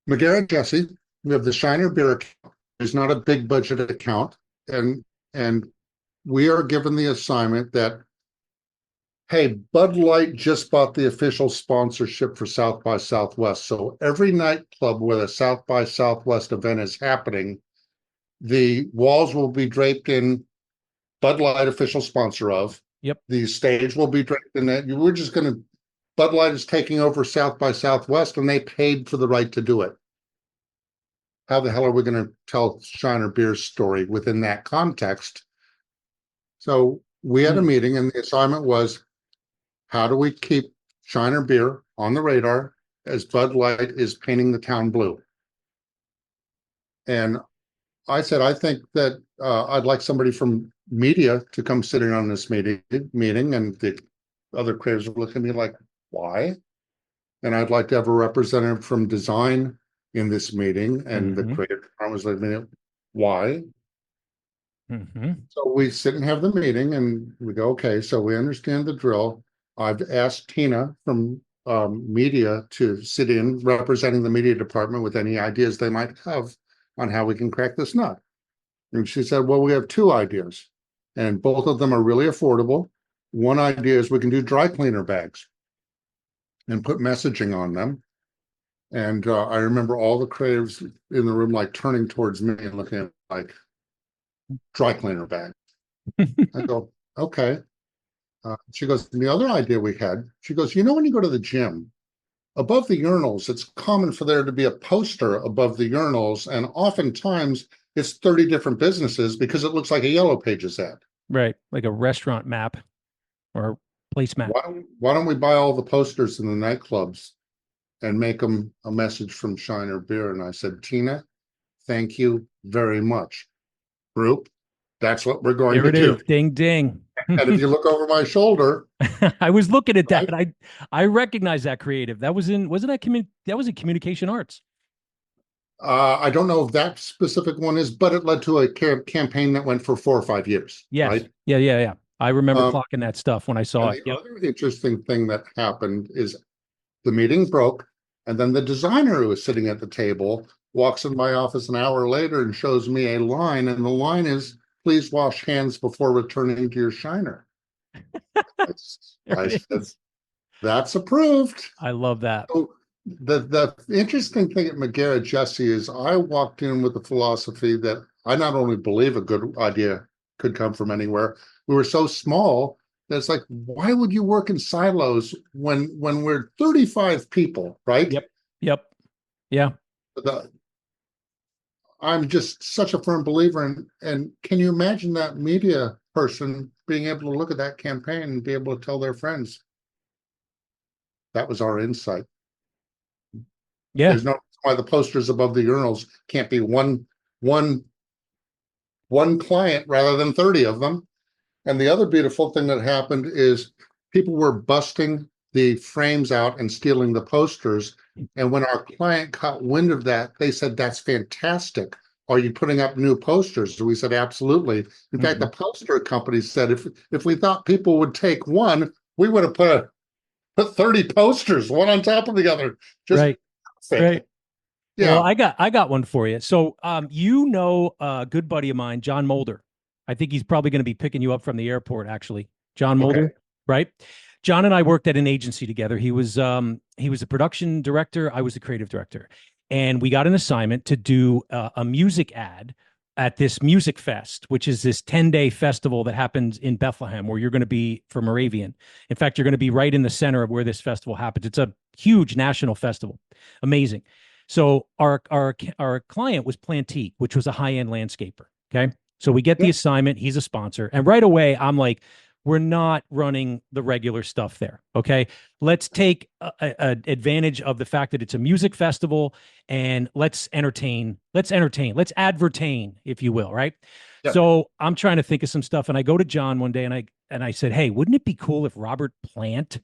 McGarrett Jesse, we have the Shiner beer account. It's not a big budget account. And we are given the assignment that, hey, Bud Light just bought the official sponsorship for South by Southwest. So every nightclub where the South by Southwest event is happening, the walls will be draped in Bud Light official sponsor of. Yep. The stage will be draped in that. We're just going to, Bud Light is taking over South by Southwest, and they paid for the right to do it. How the hell are we going to tell Shiner Beer's story within that context? So we had a meeting, and the assignment was, how do we keep Shiner Beer on the radar as Bud Light is painting the town blue? And I said, I think that I'd like somebody from media to come sit in on this meeting, and the other creators were looking at me like, why? And I'd like to have a representative from design in this meeting, and the creative department was like, why? So we sit and have the meeting, and we go, okay, so we understand the drill. I've asked Tina from media to sit in representing the media department with any ideas they might have on how we can crack this nut. And she said, well, we have two ideas, and both of them are really affordable. One idea is we can do dry cleaner bags and put messaging on them. And I remember all the creatives in the room like turning towards me and looking at like, dry cleaner bag. I go, okay. She goes, the other idea we had, she goes, you know, when you go to the gym, above the urinals, it's common for there to be a poster above the urinals, and oftentimes it's 30 different businesses because it looks like a Yellow Pages ad. Right, like a restaurant map or place map. Why don't we buy all the posters in the nightclubs and make them a message from Shiner Beer? And I said, Tina, thank you very much. Group, That's what we're going There to it do. is. Ding, ding. And if you look over my shoulder, I was looking at that. right, I recognize that creative. That was in, wasn't that that was in communication arts. I don't know if that specific one is, but it led to a campaign that went for 4 or 5 years, Yes. right? Yeah, yeah, yeah. I remember Um, clocking that stuff when I saw and it. the Yep. other interesting thing that happened is the meeting broke, and then the designer who was sitting at the table walks in my office an hour later and shows me a line, and the line is, "Please wash hands before returning to your shiner." There I it said, is. "That's approved." I love that. So the interesting thing at McGarrett Jesse is I walked in with the philosophy that I not only believe a good idea could come from anywhere. We were so small that it's like, why would you work in silos when we're 35 people, right? Yep. Yep. Yeah. The, I'm just such a firm believer in, and can you imagine that media person being able to look at that campaign and be able to tell their friends that was our insight? Yeah. There's no reason why the posters above the urinals can't be one one client rather than 30 of them. And the other beautiful thing that happened is people were busting the frames out and stealing the posters. And when our client caught wind of that, they said, "That's fantastic. Are you putting up new posters?" So we said, "Absolutely." In fact, the poster company said, if we thought people would take one, we would have put 30 posters, one on top of the other. Just Right. perfect. Right. Well, Yeah. I got one for you. So, you know, a good buddy of mine, John Mulder. I think he's probably going to be picking you up from the airport, actually. John Okay. Mulder, right? John and I worked at an agency together. He was a production director. I was the creative director, and we got an assignment to do a music ad at this music fest, which is this 10-day festival that happens in Bethlehem, where you're going to be for Moravian. In fact, you're going to be right in the center of where this festival happens. It's a huge national festival. Amazing. So our client was Plantique, which was a high-end landscaper. Okay. So we get the Yeah. assignment. He's a sponsor. And right away, I'm like, we're not running the regular stuff there. Okay. Let's take advantage of the fact that it's a music festival and let's entertain. Let's advertain, if you will. Right. Yeah. So I'm trying to think of some stuff. And I go to John one day and I said, "Hey, wouldn't it be cool if Robert Plant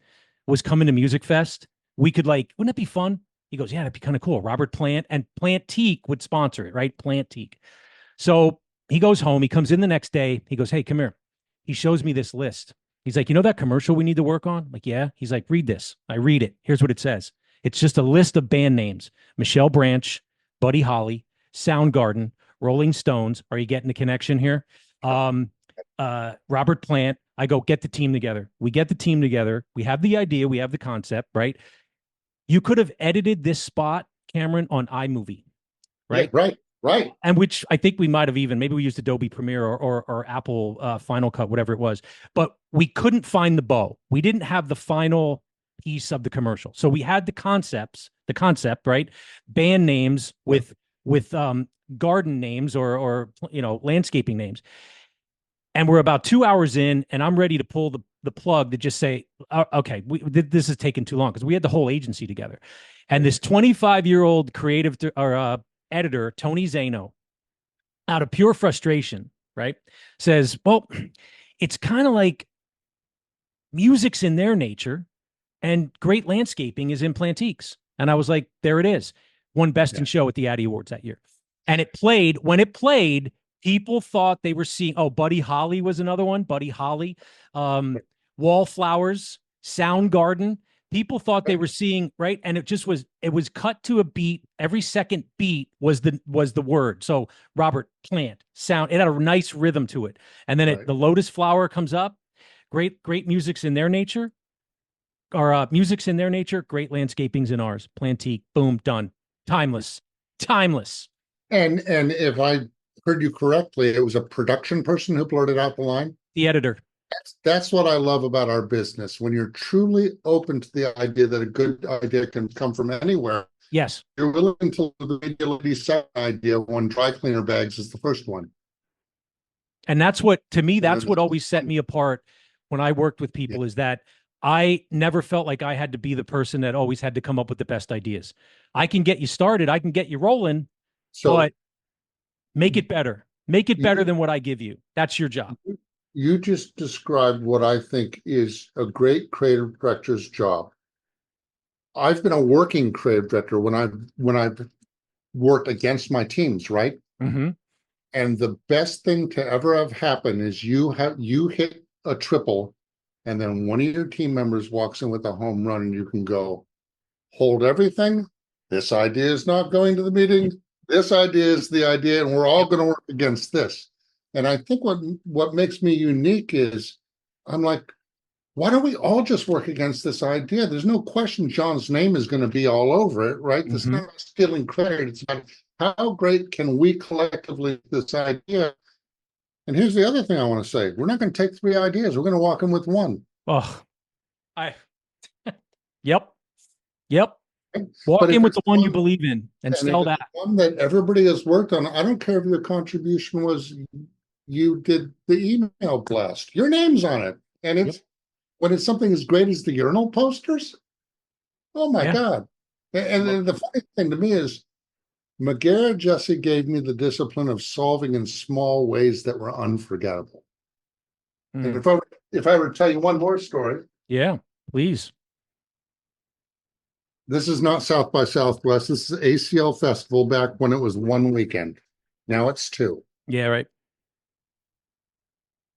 was coming to Music Fest? We could wouldn't it be fun?" He goes, "Yeah, that'd be kind of cool. Robert Plant and Plantique would sponsor it, right? Plantique." So he goes home. He comes in the next day. He goes, "Hey, come here." He shows me this list. He's like, "You know that commercial we need to work on?" I'm like, "Yeah." He's like, "Read this." I read it. Here's what it says. It's just a list of band names: Michelle Branch, Buddy Holly, Soundgarden, Rolling Stones. Are you getting the connection here? Robert Plant. I go, "Get the team together." We get the team together. We have the idea. We have the concept, right? You could have edited this spot, Cameron, on iMovie, Yeah. right? Right. Right. And which I think we might have even, maybe we used Adobe Premiere or Apple Final Cut, whatever it was, but we couldn't find the bow. We didn't have the final piece of the commercial. So we had the concept, right? Band names with garden names or landscaping names. And we're about 2 hours in, and I'm ready to pull the plug to just say, "Okay, this is taking too long," because we had the whole agency together. And this 25-year-old creative editor, Tony Zano, out of pure frustration, right, says, "Well, it's kind of like music's in their nature, and great landscaping is in Plantiques." And I was like, "There it is." Won Best in Show at the Addy Awards that year. And it played. When it played, people thought they were seeing, Buddy Holly was another one. Buddy Holly, Wallflowers, Soundgarden. People thought they were seeing, right. And it was cut to a beat. Every second beat was the word. So Robert Plant, sound, it had a nice rhythm to it. And then the lotus flower comes up. Great music's in their nature. Or music's in their nature. Great landscaping's in ours. Plantique, boom, done. Timeless. And if I heard you correctly, it was a production person who blurted out the line. The editor. That's what I love about our business. When you're truly open to the idea that a good idea can come from anywhere. Yes. You're willing to the mediality set idea when dry cleaner bags is the first one. And that's what, to me, that's what always set me apart when I worked with people, is that I never felt like I had to be the person that always had to come up with the best ideas. I can get you started. I can get you rolling, but make it better. Make it better than what I give you. That's your job. You just described what I think is a great creative director's job. I've been a working creative director when I've worked against my teams, right? Mm-hmm. And the best thing to ever have happened is you hit a triple, and then one of your team members walks in with a home run, and you can go, hold everything. This idea is not going to the meeting. This idea is the idea, and we're all going to work against this. And I think what makes me unique is I'm like, why don't we all just work against this idea? There's no question John's name is going to be all over it, right? It's not about stealing credit. It's about how great can we collectively this idea. And here's the other thing I want to say. We're not going to take 3 ideas. We're going to walk in with one. Oh, yep. Walk in with the one you believe in and sell that. One that everybody has worked on. I don't care if your contribution was you did the email blast. Your name's on it. And it's when it's something as great as the urinal posters. Oh my God. And the funny thing to me is McGarrett Jesse gave me the discipline of solving in small ways that were unforgettable. And if I were to tell you one more story. Yeah, please. This is not South by Southwest. This is ACL Festival back when it was one weekend. Now it's 2. Yeah, right.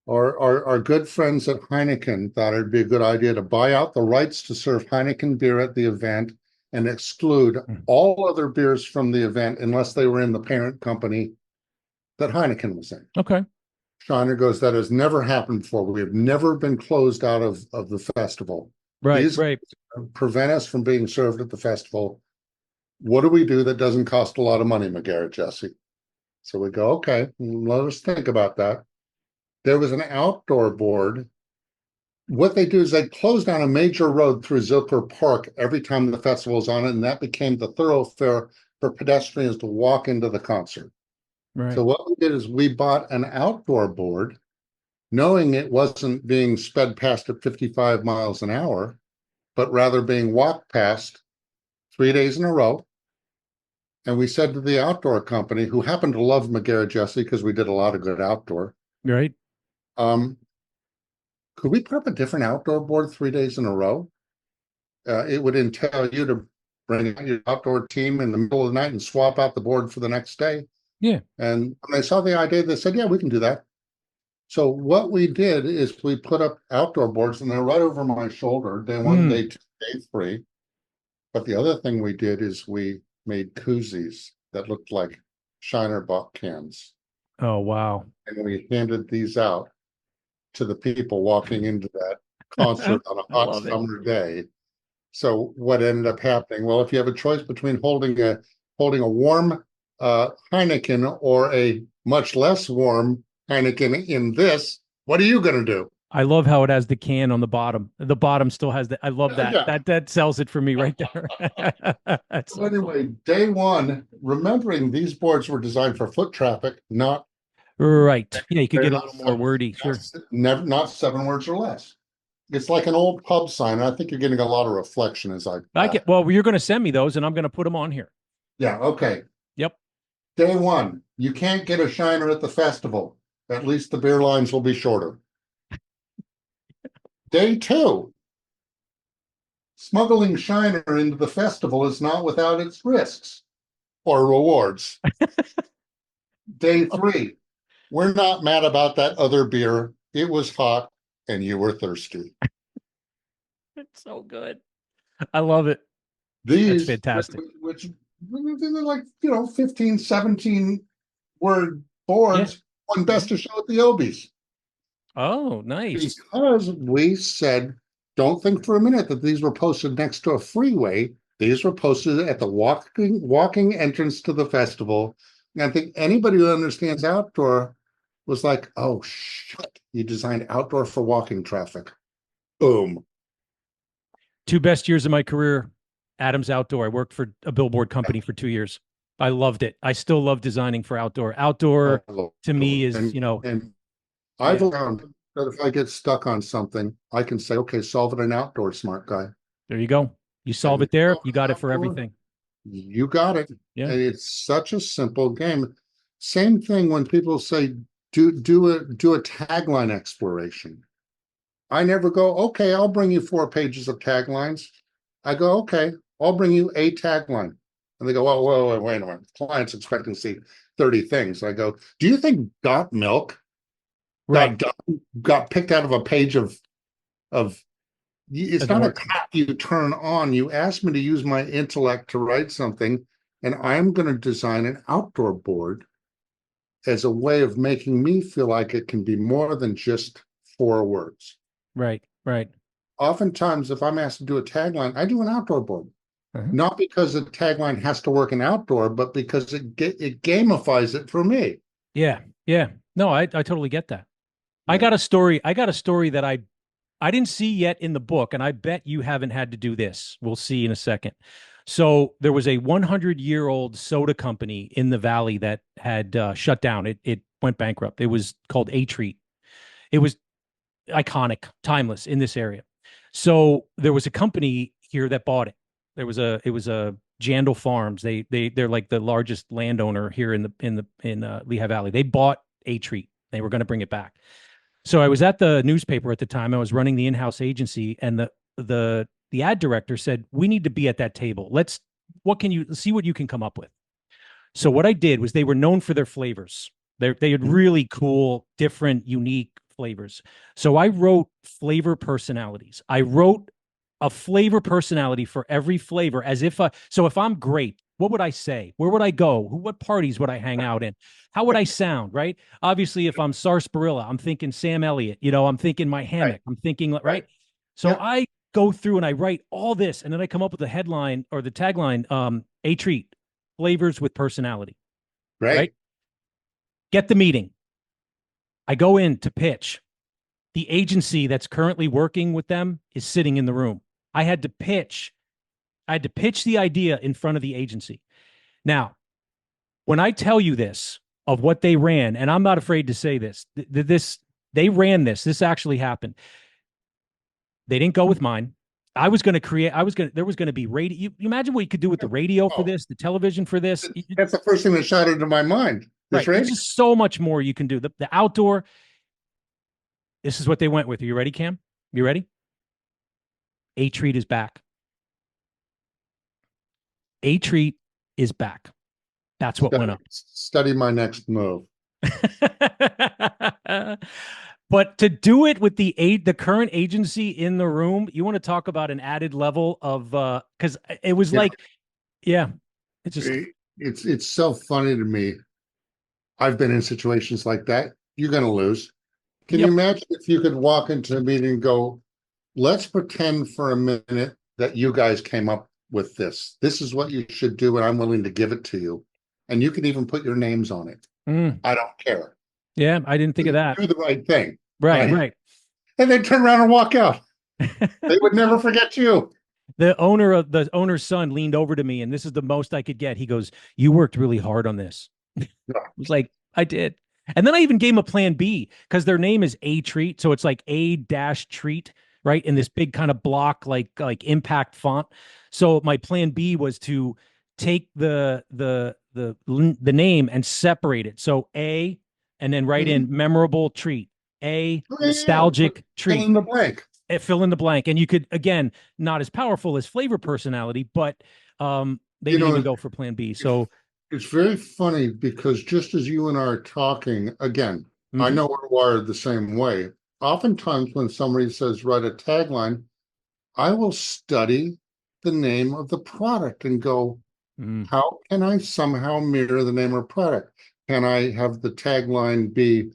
Our good friends at Heineken thought it'd be a good idea to buy out the rights to serve Heineken beer at the event and exclude all other beers from the event unless they were in the parent company that Heineken was in. Okay. Shiner goes, that has never happened before. We have never been closed out of the festival. Right, These prevent us from being served at the festival. What do we do that doesn't cost a lot of money, McGarrett Jesse? So we go, okay, let us think about that. There was an outdoor board. What they do is they close down a major road through Zilker Park every time the festival is on it, and that became the thoroughfare for pedestrians to walk into the concert. Right. So what we did is we bought an outdoor board, knowing it wasn't being sped past at 55 miles an hour, but rather being walked past 3 days in a row. And we said to the outdoor company, who happened to love McGarrett Jesse because we did a lot of good outdoor. Right. Could we put up a different outdoor board 3 days in a row? It would entail you to bring out your outdoor team in the middle of the night and swap out the board for the next day. Yeah. And when they saw the idea, they said, yeah, we can do that. So what we did is we put up outdoor boards, and they're right over my shoulder, day 1, day 2, day 3. But the other thing we did is we made koozies that looked like Shiner Bock cans. Oh, wow. And we handed these out to the people walking into that concert on a hot summer day. So what ended up happening? Well, if you have a choice between holding a warm Heineken or a much less warm Heineken in this, what are you going to do? I love how it has the can on the bottom. The bottom still has I love that. Yeah. That sells it for me right there. So anyway, day 1, remembering these boards were designed for foot traffic, not right. Yeah, you could get a little more wordy. Sure. Not 7 words or less. It's like an old pub sign. I think you're getting a lot of reflection as I get. Well, you're going to send me those, and I'm going to put them on here. Yeah. Okay. Yep. Day 1, you can't get a Shiner at the festival. At least the beer lines will be shorter. Day 2, smuggling Shiner into the festival is not without its risks or rewards. Day 3, we're not mad about that other beer. It was hot and you were thirsty. It's so good. I love it. These, that's fantastic. Which they're like, 15, 17 word boards, won best of show at the Obies. Oh, nice. Because we said, don't think for a minute that these were posted next to a freeway. These were posted at the walking entrance to the festival. And I think anybody who understands outdoor was like, oh, shit, you designed outdoor for walking traffic. Boom. 2 best years of my career, Adams Outdoor. I worked for a billboard company for 2 years. I loved it. I still love designing for outdoor. Outdoor to me is, And I've found that if I get stuck on something, I can say, okay, solve it in outdoor, smart guy. There you go. You solve it there. You got it for everything. You got it. Yeah. And it's such a simple game. Same thing when people say do a tagline exploration. I never go, okay, I'll bring you 4 pages of taglines. I go, okay, I'll bring you a tagline. And they go, oh, wait a minute. Client's expecting to see 30 things. I go, do you think got milk Right. got picked out of a page of it's Doesn't not a work. tap you turn on. You asked me to use my intellect to write something, and I'm going to design an outdoor board as a way of making me feel like it can be more than just 4 words. Right. Right. Oftentimes, if I'm asked to do a tagline, I do an outdoor board. Uh-huh. Not because the tagline has to work in outdoor, but because it gamifies it for me. Yeah. Yeah. No, I totally get that. I Yeah. got a story. I got a story that I didn't see yet in the book, and I bet you haven't had to do this. We'll see in a second. So there was a 100-year-old soda company in the valley that had shut down. It went bankrupt. It was called A Treat. It was iconic, timeless in this area. So there was a company here that bought it. It was a Jandal Farms. They're like the largest landowner here in Lehigh Valley. They bought A Treat. They were going to bring it back. So I was at the newspaper at the time. I was running the in-house agency, and the ad director said, "We need to be at that table. What can you see what you can come up with?" So what I did was they were known for their flavors. They had really cool, different, unique flavors. So I wrote flavor personalities. I wrote a flavor personality for every flavor as if so if I'm grape, what would I say? Where would I go? What parties would I hang out in? How would I sound, right? Obviously, if I'm sarsaparilla, I'm thinking Sam Elliott, I'm thinking my hammock. I'm thinking, right? So Yeah. I go through and I write all this, and then I come up with the headline or the tagline, A Treat, flavors with personality, right? Get the meeting. I go in to pitch. The agency that's currently working with them is sitting in the room. I had to pitch the idea in front of the agency. Now, when I tell you this of what they ran, and I'm not afraid to say this, they ran this. This actually happened. They didn't go with mine. There was going to be radio. You imagine what you could do with the radio for this, the television for this. That's the first thing that shot into my mind. Right. There's just so much more you can do. The outdoor. This is what they went with. Are you ready, Cam? You ready? A Treat is back. A Treat is back. That's what went up. Study my next move. But to do it with the current agency in the room, you want to talk about an added level of because it was like, yeah, it's so funny to me. I've been in situations like that. You're going to lose. Can you imagine if you could walk into a meeting and go, let's pretend for a minute that you guys came up with this. This is what you should do, and I'm willing to give it to you. And you can even put your names on it. I don't care. Yeah, I didn't think of that. Do the right thing. Right. And they turn around and walk out. They would never forget you. The owner's son leaned over to me, and this is the most I could get. He goes, "You worked really hard on this." I was like, "I did." And then I even gave him a plan B because their name is A Treat, so it's like A-treat, right? In this big kind of block, like impact font. So my plan B was to take the name and separate it. So A, and then write in memorable treat. A nostalgic treat. Fill in the blank. Fill in the blank. And you could, again, not as powerful as flavor personality, but they didn't even go for plan B. So it's very funny because just as you and I are talking, again, I know we're wired the same way. Oftentimes when somebody says write a tagline, I will study the name of the product and go, how can I somehow mirror the name of a product? Can I have the tagline be,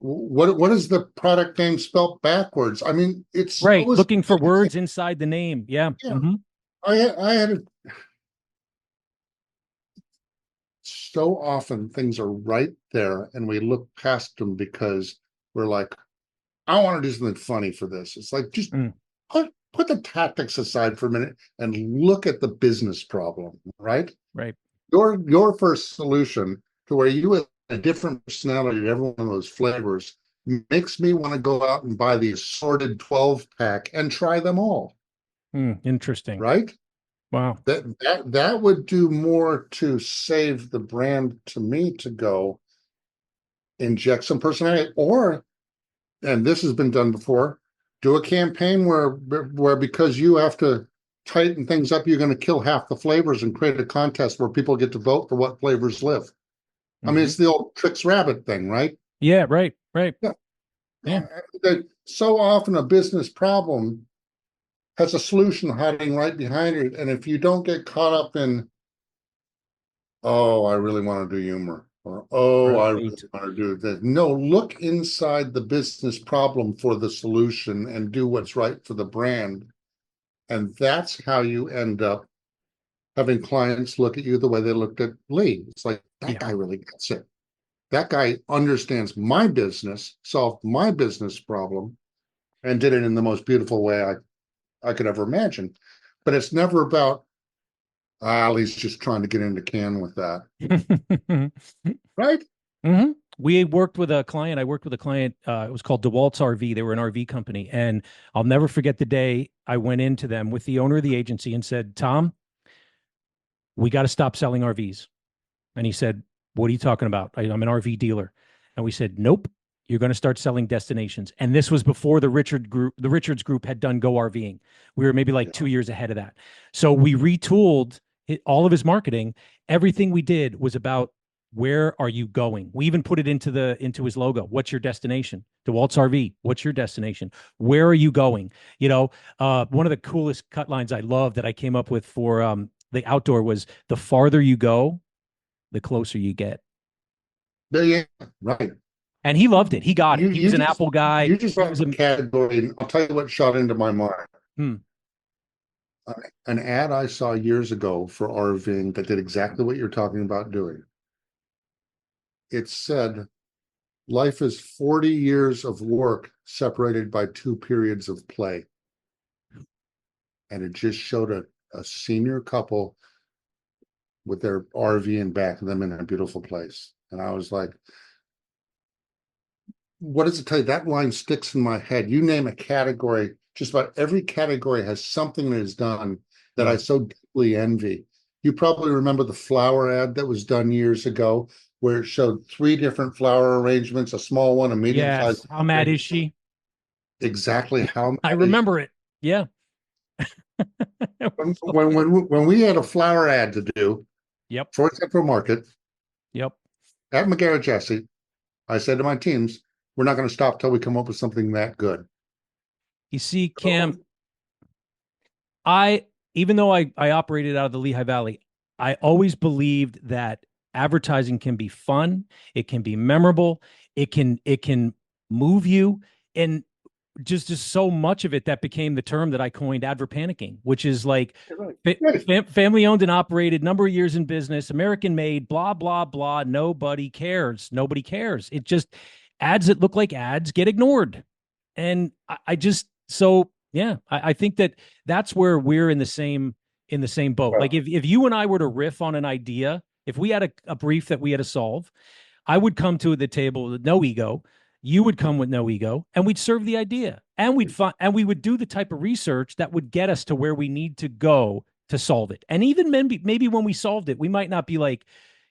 what is the product name spelled backwards? I mean, it's right. Looking for words inside the name. Yeah. I had so often things are right there and we look past them because we're like, I want to do something funny for this. It's like, just put the tactics aside for a minute and look at the business problem, right? Right. Your first solution to where you have a different personality in every one of those flavors makes me want to go out and buy the assorted 12-pack and try them all. Interesting. Right? Wow. That would do more to save the brand to me to go inject some personality, or, and this has been done before, do a campaign where because you have to tighten things up, you're going to kill half the flavors and create a contest where people get to vote for what flavors live. I mean, it's the old tricks rabbit thing, right? Yeah, right. Yeah. Yeah. So often a business problem has a solution hiding right behind it. And if you don't get caught up in, oh, I really want to do humor, or, oh, I really Right. want to do this. No, look inside the business problem for the solution and do what's right for the brand. And that's how you end up having clients look at you the way they looked at Lee. It's like, that guy really gets it. That guy understands my business, solved my business problem, and did it in the most beautiful way I could ever imagine. But it's never about, he's just trying to get into can with that. Right? We worked with a client. I worked with a client. It was called DeWalt's RV. They were an RV company. And I'll never forget the day I went into them with the owner of the agency and said, Tom, we got to stop selling RVs. And he said, what are you talking about? I'm an RV dealer. And we said, nope, you're going to start selling destinations. And this was before the Richards group had done Go RVing. We were maybe like 2 years ahead of that. So we retooled all of his marketing. Everything we did was about, where are you going? We even put it into his logo. What's your destination? DeWalt's RV. What's your destination? Where are you going? One of the coolest cut lines I love that I came up with for the outdoor was, the farther you go, the closer you get. Yeah, right. And he loved it. He got it. He was an Apple guy. You just brought a category, and I'll tell you what shot into my mind. An ad I saw years ago for RVing that did exactly what you're talking about doing. It said, life is 40 years of work separated by 2 periods of play. And it just showed a senior couple with their RV in back of them in a beautiful place. And I was like, what does it tell you? That line sticks in my head. You name a category, just about every category has something that is done that I so deeply envy. You probably remember the flower ad that was done years ago, where it showed 3 different flower arrangements, a small one, a medium size. How mad is she? Exactly how I remember it. Yeah. when we had a flower ad to do, for Central Market, at McGarrett Jesse, I said to my teams, we're not going to stop till we come up with something that good. You see, Cam, even though I operated out of the Lehigh Valley, I always believed that advertising can be fun, it can be memorable, it can move you, and just so much of it that became the term that I coined, adverpanicking, which is like family owned and operated, number of years in business, American made, blah, blah, blah. Nobody cares. It just, ads that look like ads get ignored. And I think that's where we're in the same boat. Like if you and I were to riff on an idea, if we had a brief that we had to solve, I would come to the table with no ego. You would come with no ego, and we'd serve the idea, and we would do the type of research that would get us to where we need to go to solve it. And even maybe when we solved it, we might not be like,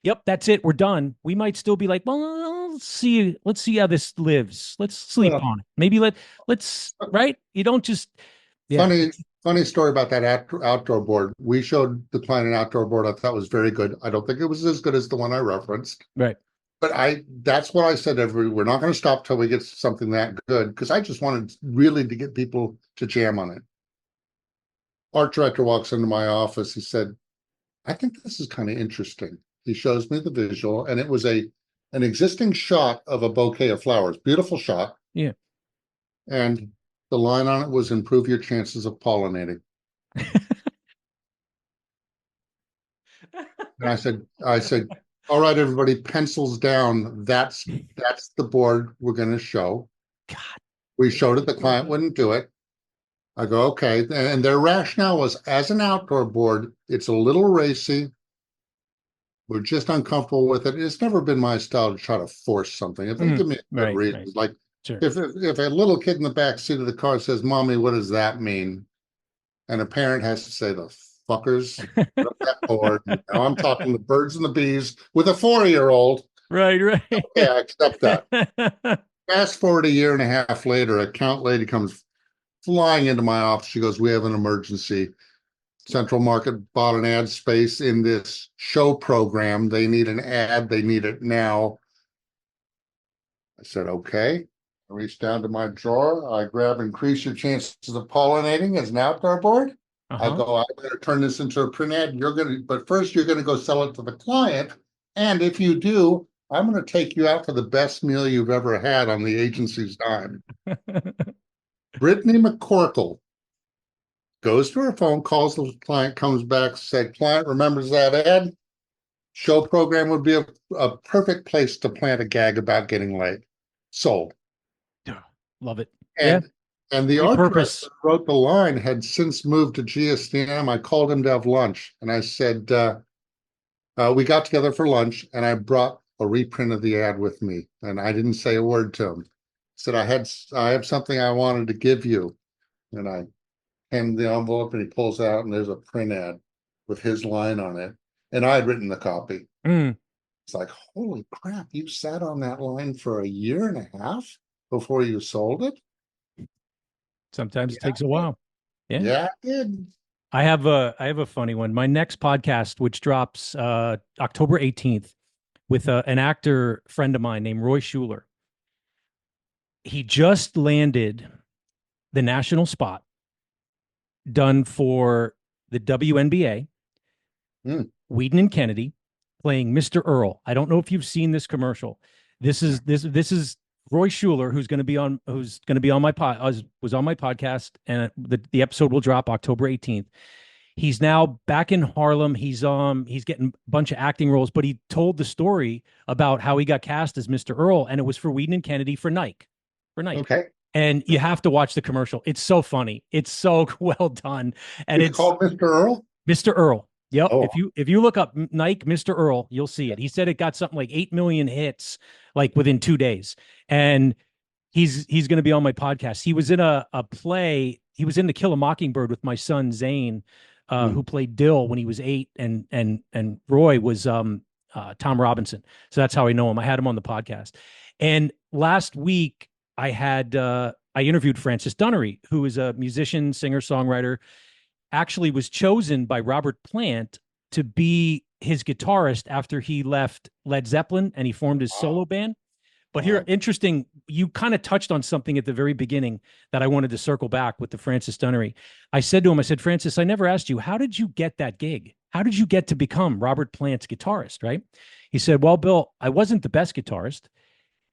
yep, that's it, we're done. We might still be like, well, let's see how this lives. Let's sleep on it. Maybe let's right. You don't just Funny story about that outdoor board. We showed the client an outdoor board I thought was very good. I don't think it was as good as the one I referenced. Right. But that's what I said. We're not going to stop till we get something that good, because I just wanted really to get people to jam on it. Art director walks into my office. He said, I think this is kind of interesting. He shows me the visual, and it was an existing shot of a bouquet of flowers. Beautiful shot. Yeah. And the line on it was, improve your chances of pollinating. And I said, all right, everybody, pencils down. That's the board we're going to show. God. We showed it. The client wouldn't do it. I go, okay. And their rationale was, as an outdoor board, it's a little racy. We're just uncomfortable with it. It's never been my style to try to force something. If they give me a good reason, like if a little kid in the back seat of the car says, Mommy, what does that mean? And a parent has to say, the fuckers. Up that board. Now I'm talking the birds and the bees with a 4-year-old. Right, right. Yeah, I accept that. Fast forward a year and a half later, account lady comes flying into my office. She goes, "We have an emergency. Central Market bought an ad space in this show program. They need an ad. They need it now." I said, "Okay." I reached down to my drawer. I grab Increase Your Chances of Pollinating as an outdoor board. I Uh-huh. go, "I better turn this into a print ad. But first you're gonna go sell it to the client. And if you do, I'm gonna take you out for the best meal you've ever had on the agency's dime." Brittany McCorkle goes to her phone, calls the client, comes back, said, "Client remembers that ad. Show program would be a perfect place to plant a gag about getting laid." Sold. Love it. Yeah. And the art director Repurpose. that wrote the line had since moved to GSDM. I called him to have lunch, and I said, we got together for lunch, and I brought a reprint of the ad with me, and I didn't say a word to him. I said, I have something I wanted to give you, and I hand the envelope, and he pulls out, and there's a print ad with his line on it, and I had written the copy. Mm. It's like, holy crap, you sat on that line for a year and a half before you sold it? Sometimes it Yeah, takes a while. Yeah. yeah, I did. I have a funny one. My next podcast, which drops October 18th, with an actor friend of mine named Roy Schuler. He just landed the national spot done for the WNBA, Whedon and Kennedy, playing Mr. Earl. I don't know if you've seen this commercial. This is Roy Schuler, who's going to be on my was on my podcast, and the episode will drop October 18th. He's now back in Harlem. He's getting a bunch of acting roles, but he told the story about how he got cast as Mr. Earl, and it was for Whedon and Kennedy for Nike. For Nike. Okay. And you have to watch the commercial. It's so funny. It's so well done. And It's called Mr. Earl? Mr. Earl. Yep. Oh, If you look up Nike Mr. Earl, you'll see it. He said it got something like 8 million hits like within 2 days. And he's going to be on my podcast. He was in a play. He was in To Kill a Mockingbird with my son Zane, who played Dill when he was 8, and Roy was Tom Robinson. So that's how I know him. I had him on the podcast. And last week I interviewed Francis Dunnery, who is a musician, singer, songwriter, actually was chosen by Robert Plant to be his guitarist after he left Led Zeppelin and he formed his solo band. But here, interesting, you kind of touched on something at the very beginning that I wanted to circle back with the Francis Dunnery. I said to him, Francis, I never asked you, how did you get that gig? How did you get to become Robert Plant's guitarist, right? He said, well, Bill, I wasn't the best guitarist,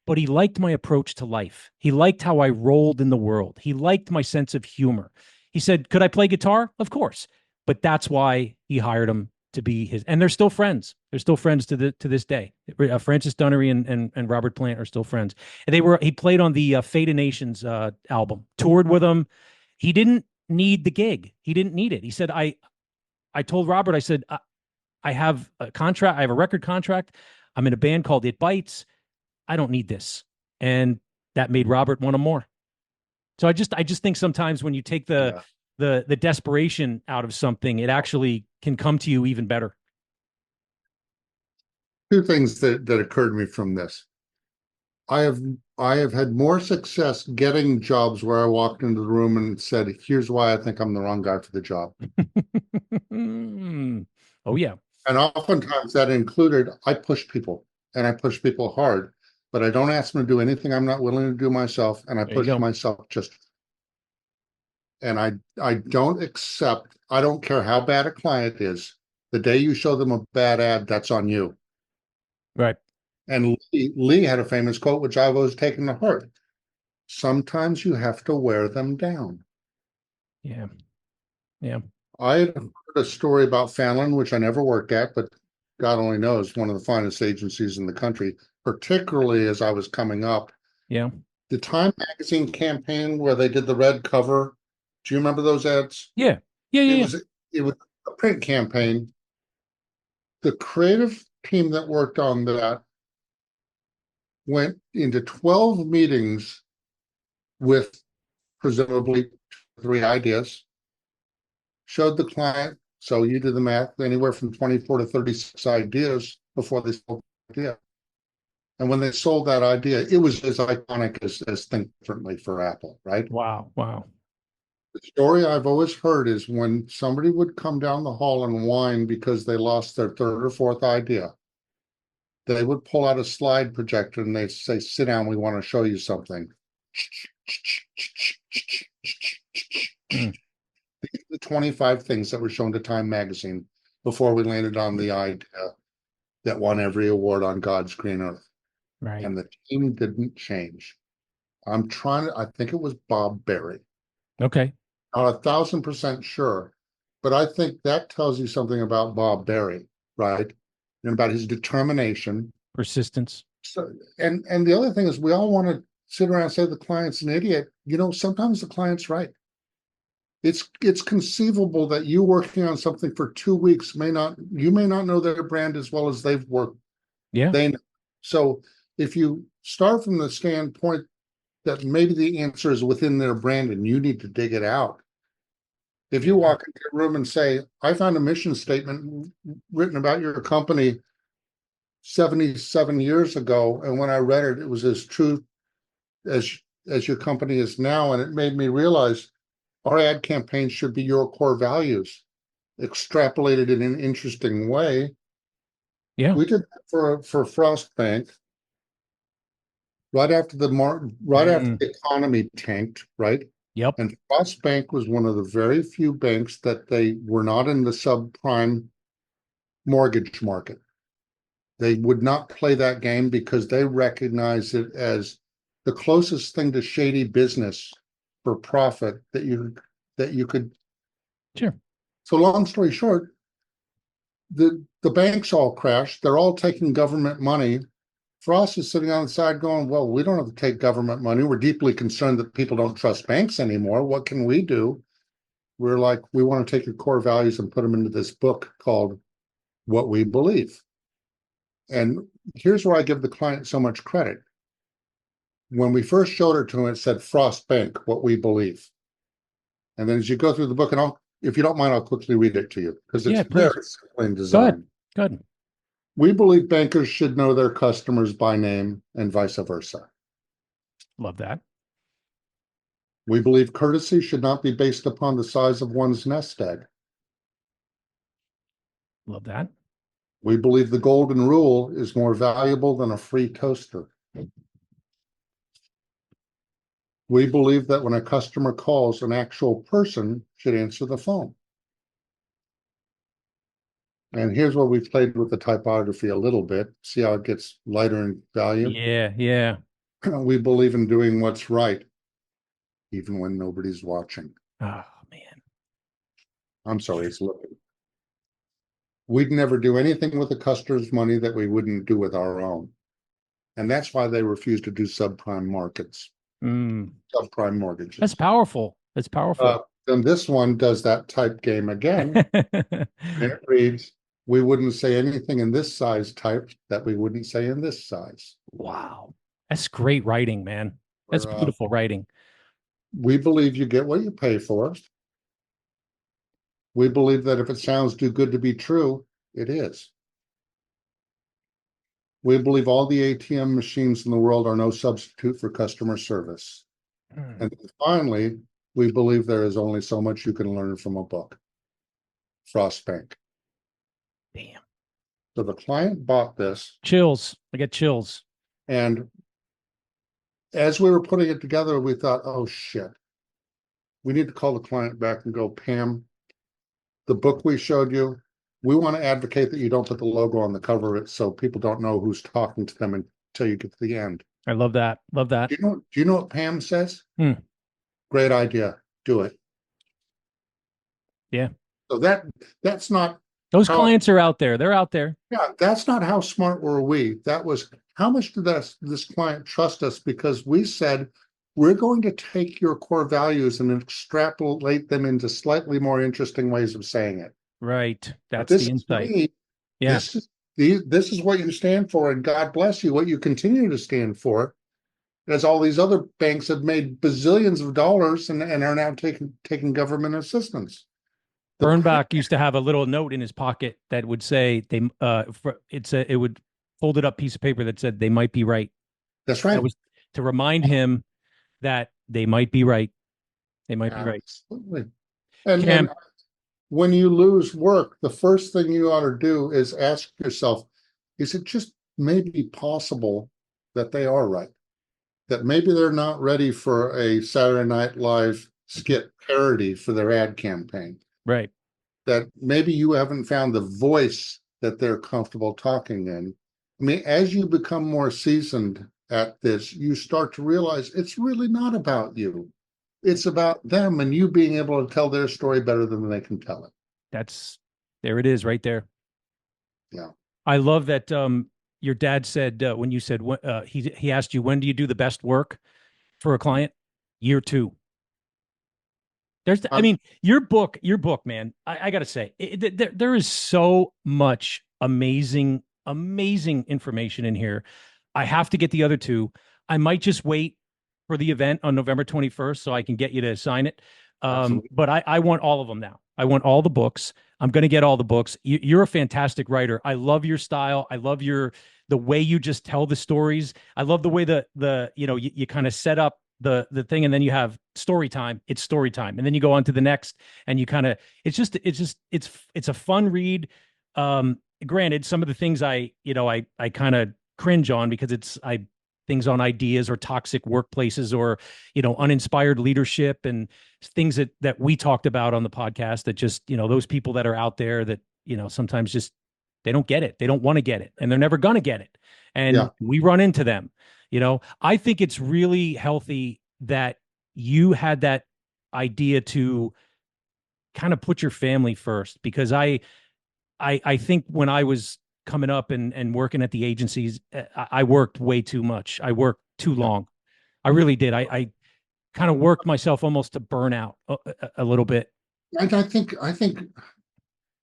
but he liked my approach to life. He liked how I rolled in the world. He liked my sense of humor. He said, could I play guitar? Of course. But that's why he hired him to be his, and they're still friends. They're still friends to this day. Francis Dunnery and Robert Plant are still friends. And he played on the Fate of Nations album, toured with them. He didn't need the gig. He didn't need it. He said, I told Robert, I said, I have a contract. I have a record contract. I'm in a band called It Bites. I don't need this. And that made Robert want him more. So I just think sometimes when you take the desperation out of something, it actually can come to you even better. Two things that occurred to me from this. I have had more success getting jobs where I walked into the room and said, here's why I think I'm the wrong guy for the job. Oh, yeah. And oftentimes that included, I push people and I push people hard, but I don't ask them to do anything I'm not willing to do myself. And I push myself and I don't accept, I don't care how bad a client is. The day you show them a bad ad, that's on you. Right. And Lee had a famous quote, which I've always taken to heart. Sometimes you have to wear them down. Yeah. Yeah. I had heard a story about Fallon, which I never worked at, but God only knows, one of the finest agencies in the country, particularly as I was coming up. Yeah. The Time magazine campaign where they did the red cover. Do you remember those ads? Yeah. Yeah. Yeah. It was a print campaign. The creative team that worked on that went into 12 meetings with presumably 3 ideas, showed the client So you do the math, anywhere from 24 to 36 ideas before they sold the idea. And when they sold that idea, it was as iconic as Think Differently for Apple, right? Wow. Wow. The story I've always heard is when somebody would come down the hall and whine because they lost their third or fourth idea, they would pull out a slide projector and they'd say, sit down, we want to show you something. Mm. The 25 things that were shown to Time magazine before we landed on the idea that won every award on God's green earth. Right. And the team didn't change. I think it was Bob Berry. Okay. Not 1,000% sure, but I think that tells you something about Bob Berry, right? And about his determination. Persistence. So, and the other thing is we all want to sit around and say the client's an idiot. Sometimes the client's right. It's conceivable that you working on something for 2 weeks you may not know their brand as well as they've worked. Yeah. They know. So if you start from the standpoint that maybe the answer is within their brand and you need to dig it out. If you walk into a room and say, I found a mission statement written about your company 77 years ago, and when I read it, it was as true as your company is now, and it made me realize our ad campaign should be your core values, extrapolated in an interesting way. Yeah. We did that for Frost Bank right after the economy tanked, right? Yep. And Frost Bank was one of the very few banks that they were not in the subprime mortgage market. They would not play that game because they recognized it as the closest thing to shady business for profit that you could. Sure. So long story short, the banks all crashed. They're all taking government money. Frost is sitting on the side going, well, we don't have to take government money. We're deeply concerned that people don't trust banks anymore. What can we do? We're like, we want to take your core values and put them into this book called What We Believe. And here's where I give the client so much credit. When we first showed it to him, it said Frost Bank, What We Believe. And then as you go through the book, and if you don't mind, I'll quickly read it to you because it's very simple in design. Good. We believe bankers should know their customers by name and vice versa. Love that. We believe courtesy should not be based upon the size of one's nest egg. Love that. We believe the golden rule is more valuable than a free toaster. We believe that when a customer calls, an actual person should answer the phone. And here's where we played with the typography a little bit. See how it gets lighter in value? Yeah. We believe in doing what's right, even when nobody's watching. Oh, man. I'm sorry, it's looking. We'd never do anything with the customer's money that we wouldn't do with our own. And that's why they refuse to do subprime markets, subprime mortgages. That's powerful. That's powerful. Then this one does that type game again. And it reads, we wouldn't say anything in this size type that we wouldn't say in this size. Wow. That's great writing, man. That's beautiful writing. We believe you get what you pay for. We believe that if it sounds too good to be true, it is. We believe all the ATM machines in the world are no substitute for customer service. And finally, we believe there is only so much you can learn from a book. Frost Bank. Damn. So the client bought this. Chills. I get chills. And as we were putting it together, we thought, oh, shit. We need to call the client back and go, Pam, the book we showed you, we want to advocate that you don't put the logo on the cover of it so people don't know who's talking to them until you get to the end. I love that. Love that. Do you know what Pam says? Great idea. Do it. Yeah. So that's not. Those clients are out there. They're out there. Yeah, that's not how smart were we. That was how much did this client trust us because we said, we're going to take your core values and extrapolate them into slightly more interesting ways of saying it. Right. That's the insight. Yeah. This is what you stand for, and God bless you, what you continue to stand for. As all these other banks have made bazillions of dollars and are now taking government assistance. The Bernbach used to have a little note in his pocket that would say it would folded up piece of paper that said they might be right. That's That right. was to remind him that they might be right. They might be right. Absolutely. And Cam, when you lose work, the first thing you ought to do is ask yourself, is it just maybe possible that they are right? That maybe they're not ready for a Saturday Night Live skit parody for their ad campaign. right. That maybe you haven't found the voice that they're comfortable talking in. I mean, as you become more seasoned at this, you start to realize it's really not about you. It's about them and you being able to tell their story better than they can tell it. There it is right there. Yeah. I love that your dad said when you said he asked you, when do you do the best work for a client? Year 2. I mean, your book, man. I got to say, there is so much amazing information in here. I have to get the other 2. I might just wait for the event on November 21st so I can get you to sign it. But I want all of them now. I want all the books. I'm going to get all the books. You're a fantastic writer. I love your style. I love the way you just tell the stories. I love the way you kind of set up the thing, and then you have story time. It's story time, and then you go on to the next, and you kind of it's a fun read. Granted, some of the things I kind of cringe on because things on ideas or toxic workplaces or uninspired leadership and things that we talked about on the podcast that just those people that are out there that sometimes just they don't get it, they don't want to get it, and they're never going to get it, and we run into them. I think it's really healthy that you had that idea to kind of put your family first, because I think when I was coming up and working at the agencies, I worked way too much. I worked too long. I really did. I kind of worked myself almost to burnout a little bit. And I think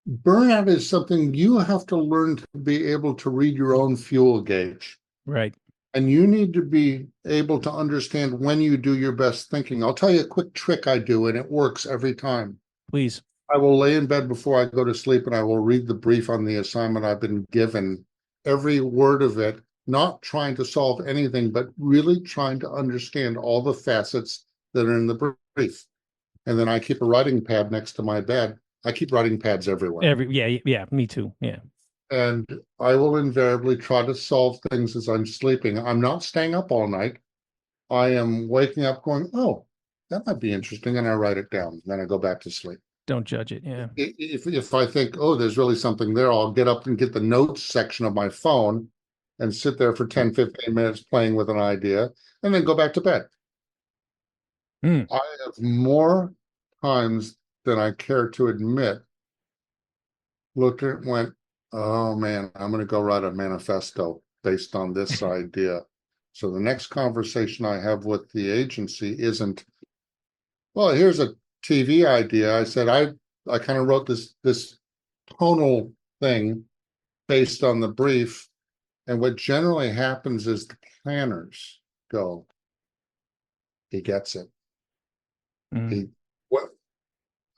burnout is something you have to learn to be able to read your own fuel gauge. Right. And you need to be able to understand when you do your best thinking. I'll tell you a quick trick I do, and it works every time. Please. I will lay in bed before I go to sleep, and I will read the brief on the assignment I've been given, every word of it, not trying to solve anything, but really trying to understand all the facets that are in the brief. And then I keep a writing pad next to my bed. I keep writing pads everywhere. Yeah, me too. Yeah. And I will invariably try to solve things as I'm sleeping. I'm not staying up all night. I am waking up going, oh, that might be interesting. And I write it down. Then I go back to sleep. Don't judge it. Yeah. If I think, oh, there's really something there, I'll get up and get the notes section of my phone and sit there for 10, 15 minutes playing with an idea and then go back to bed. I have more times than I care to admit looked at it and went, oh man, I'm going to go write a manifesto based on this idea. So the next conversation I have with the agency isn't, well, here's a TV idea. I said, I kind of wrote this tonal thing based on the brief. And what generally happens is the planners go, he gets it.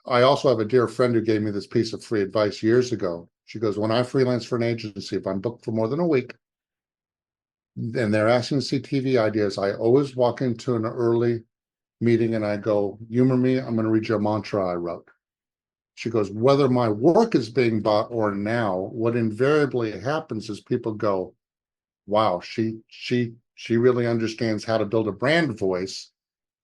I also have a dear friend who gave me this piece of free advice years ago. She goes, when I freelance for an agency, if I'm booked for more than a week and they're asking to see TV ideas, I always walk into an early meeting and I go, humor me, I'm going to read you a mantra I wrote. She goes, whether my work is being bought or now, what invariably happens is people go, wow, she really understands how to build a brand voice.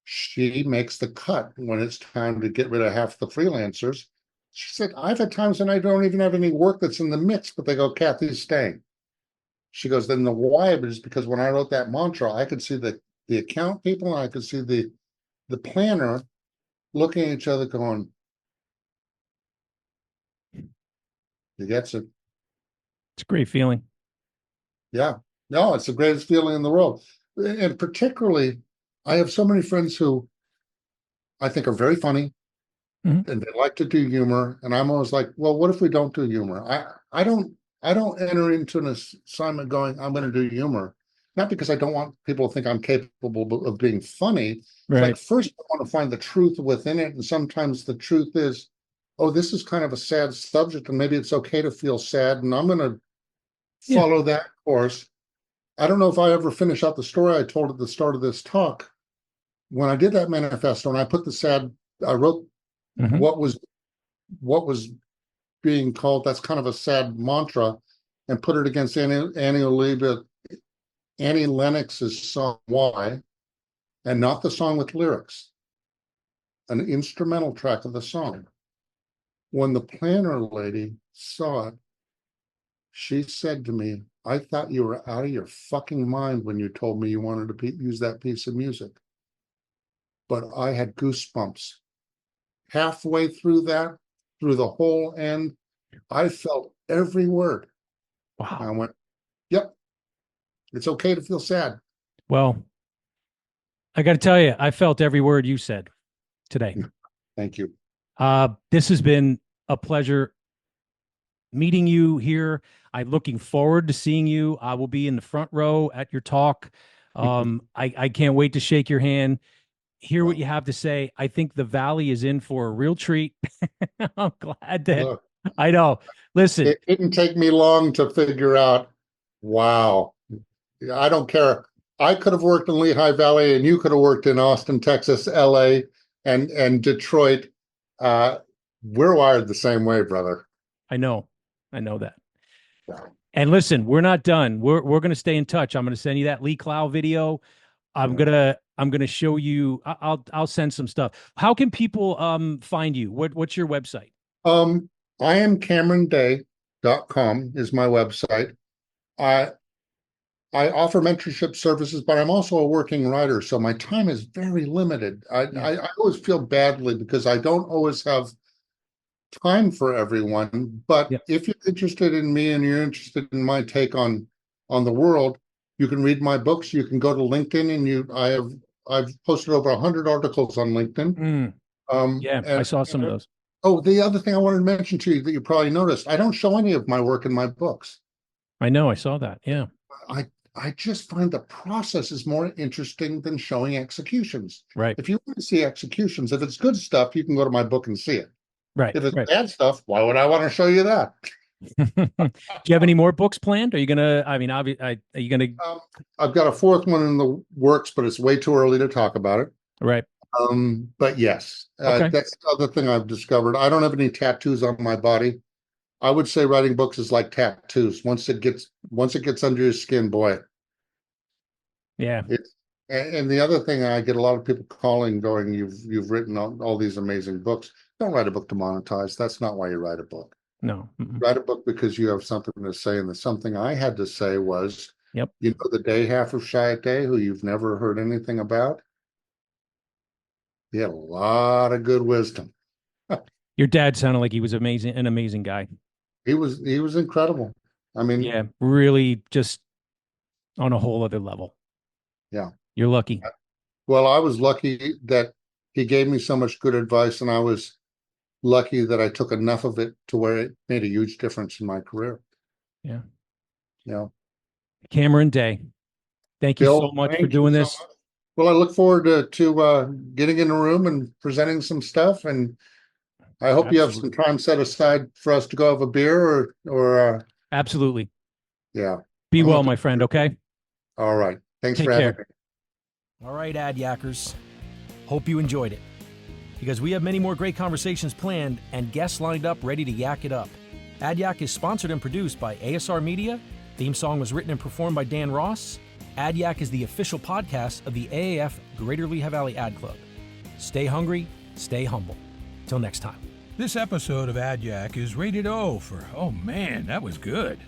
She makes the cut when it's time to get rid of half the freelancers. She said, I've had times when I don't even have any work that's in the mix, but they go, Kathy's staying. She goes, then the why of it is because when I wrote that mantra, I could see the account people, and I could see the planner looking at each other going, he gets it. It's a great feeling. Yeah. No, it's the greatest feeling in the world. And particularly, I have so many friends who I think are very funny and they like to do humor. And I'm always like, well, what if we don't do humor? I don't enter into an assignment going, I'm going to do humor. Not because I don't want people to think I'm capable of being funny. Right. Like, first, I want to find the truth within it. And sometimes the truth is oh, this is kind of a sad subject and maybe it's okay to feel sad. And I'm going to Yeah. follow that course. I don't know if I ever finish out the story I told at the start of this talk. When I did that manifesto and I put I wrote Mhm. what was being called, that's kind of a sad mantra, and put it against Annie Lennox's song Why, and not the song with lyrics, an instrumental track of the song. When the planner lady saw it, she said to me, I thought you were out of your fucking mind when you told me you wanted to use that piece of music. But I had goosebumps. Halfway through the whole end, I felt every word. Wow. I went, yep, it's okay to feel sad. Well, I got to tell you, I felt every word you said today. Thank you. This has been a pleasure meeting you here. I'm looking forward to seeing you. I will be in the front row at your talk. I can't wait to shake your hand, hear what you have to say. I think the Valley is in for a real treat. I'm glad that Look, I know. Listen, it didn't take me long to figure out, wow, I don't care. I could have worked in Lehigh Valley and you could have worked in Austin, Texas, LA, and Detroit. We're wired the same way, brother. I know that. Yeah. And listen, we're not done. We're going to stay in touch. I'm going to send you that Lee Clow video. I'm gonna show you. I'll send some stuff. How can people find you? What's your website? I am CameronDay.com is my website. I offer mentorship services, but I'm also a working writer, so my time is very limited. I always feel badly because I don't always have time for everyone. But if you're interested in me and you're interested in my take on the world, you can read my books. You can go to LinkedIn and I've posted over 100 articles on LinkedIn. I saw some of those. Oh, the other thing I wanted to mention to you that you probably noticed, I don't show any of my work in my books. I know, I saw that. Yeah. I just find the process is more interesting than showing executions. Right. If you want to see executions, if it's good stuff, you can go to my book and see it. Right. If it's bad stuff, why would I want to show you that? Do you have any more books planned? Are you gonna? I mean, are you gonna? I've got a fourth one in the works, but it's way too early to talk about it. Right. But yes, Okay. that's the other thing I've discovered. I don't have any tattoos on my body. I would say writing books is like tattoos. Once it gets under your skin, boy. Yeah. And the other thing, I get a lot of people calling, going, "You've written all these amazing books. Don't write a book to monetize. That's not why you write a book. No. Write a book because you have something to say." And the something I had to say was, Yep. You know, the day half of Chiat Day, who you've never heard anything about, he had a lot of good wisdom. Your dad sounded like he was an amazing guy. He was incredible. I mean, yeah, really just on a whole other level. Yeah. You're lucky. Well, I was lucky that he gave me so much good advice, and I was lucky that I took enough of it to where it made a huge difference in my career. Yeah. Yeah. Cameron Day, thank you so much for doing this. Well, I look forward to getting in a room and presenting some stuff, and I hope you have some time set aside for us to go have a beer or Absolutely. Yeah. Be well, my friend. Okay. All right. Thanks Take for having care. me. All right, AdYackers. Hope you enjoyed it, because we have many more great conversations planned and guests lined up ready to yak it up. AdYack is sponsored and produced by ASR Media. Theme song was written and performed by Dan Ross. AdYack is the official podcast of the AAF Greater Lehigh Valley Ad Club. Stay hungry, stay humble. Till next time. This episode of AdYack is rated O for, oh man, that was good.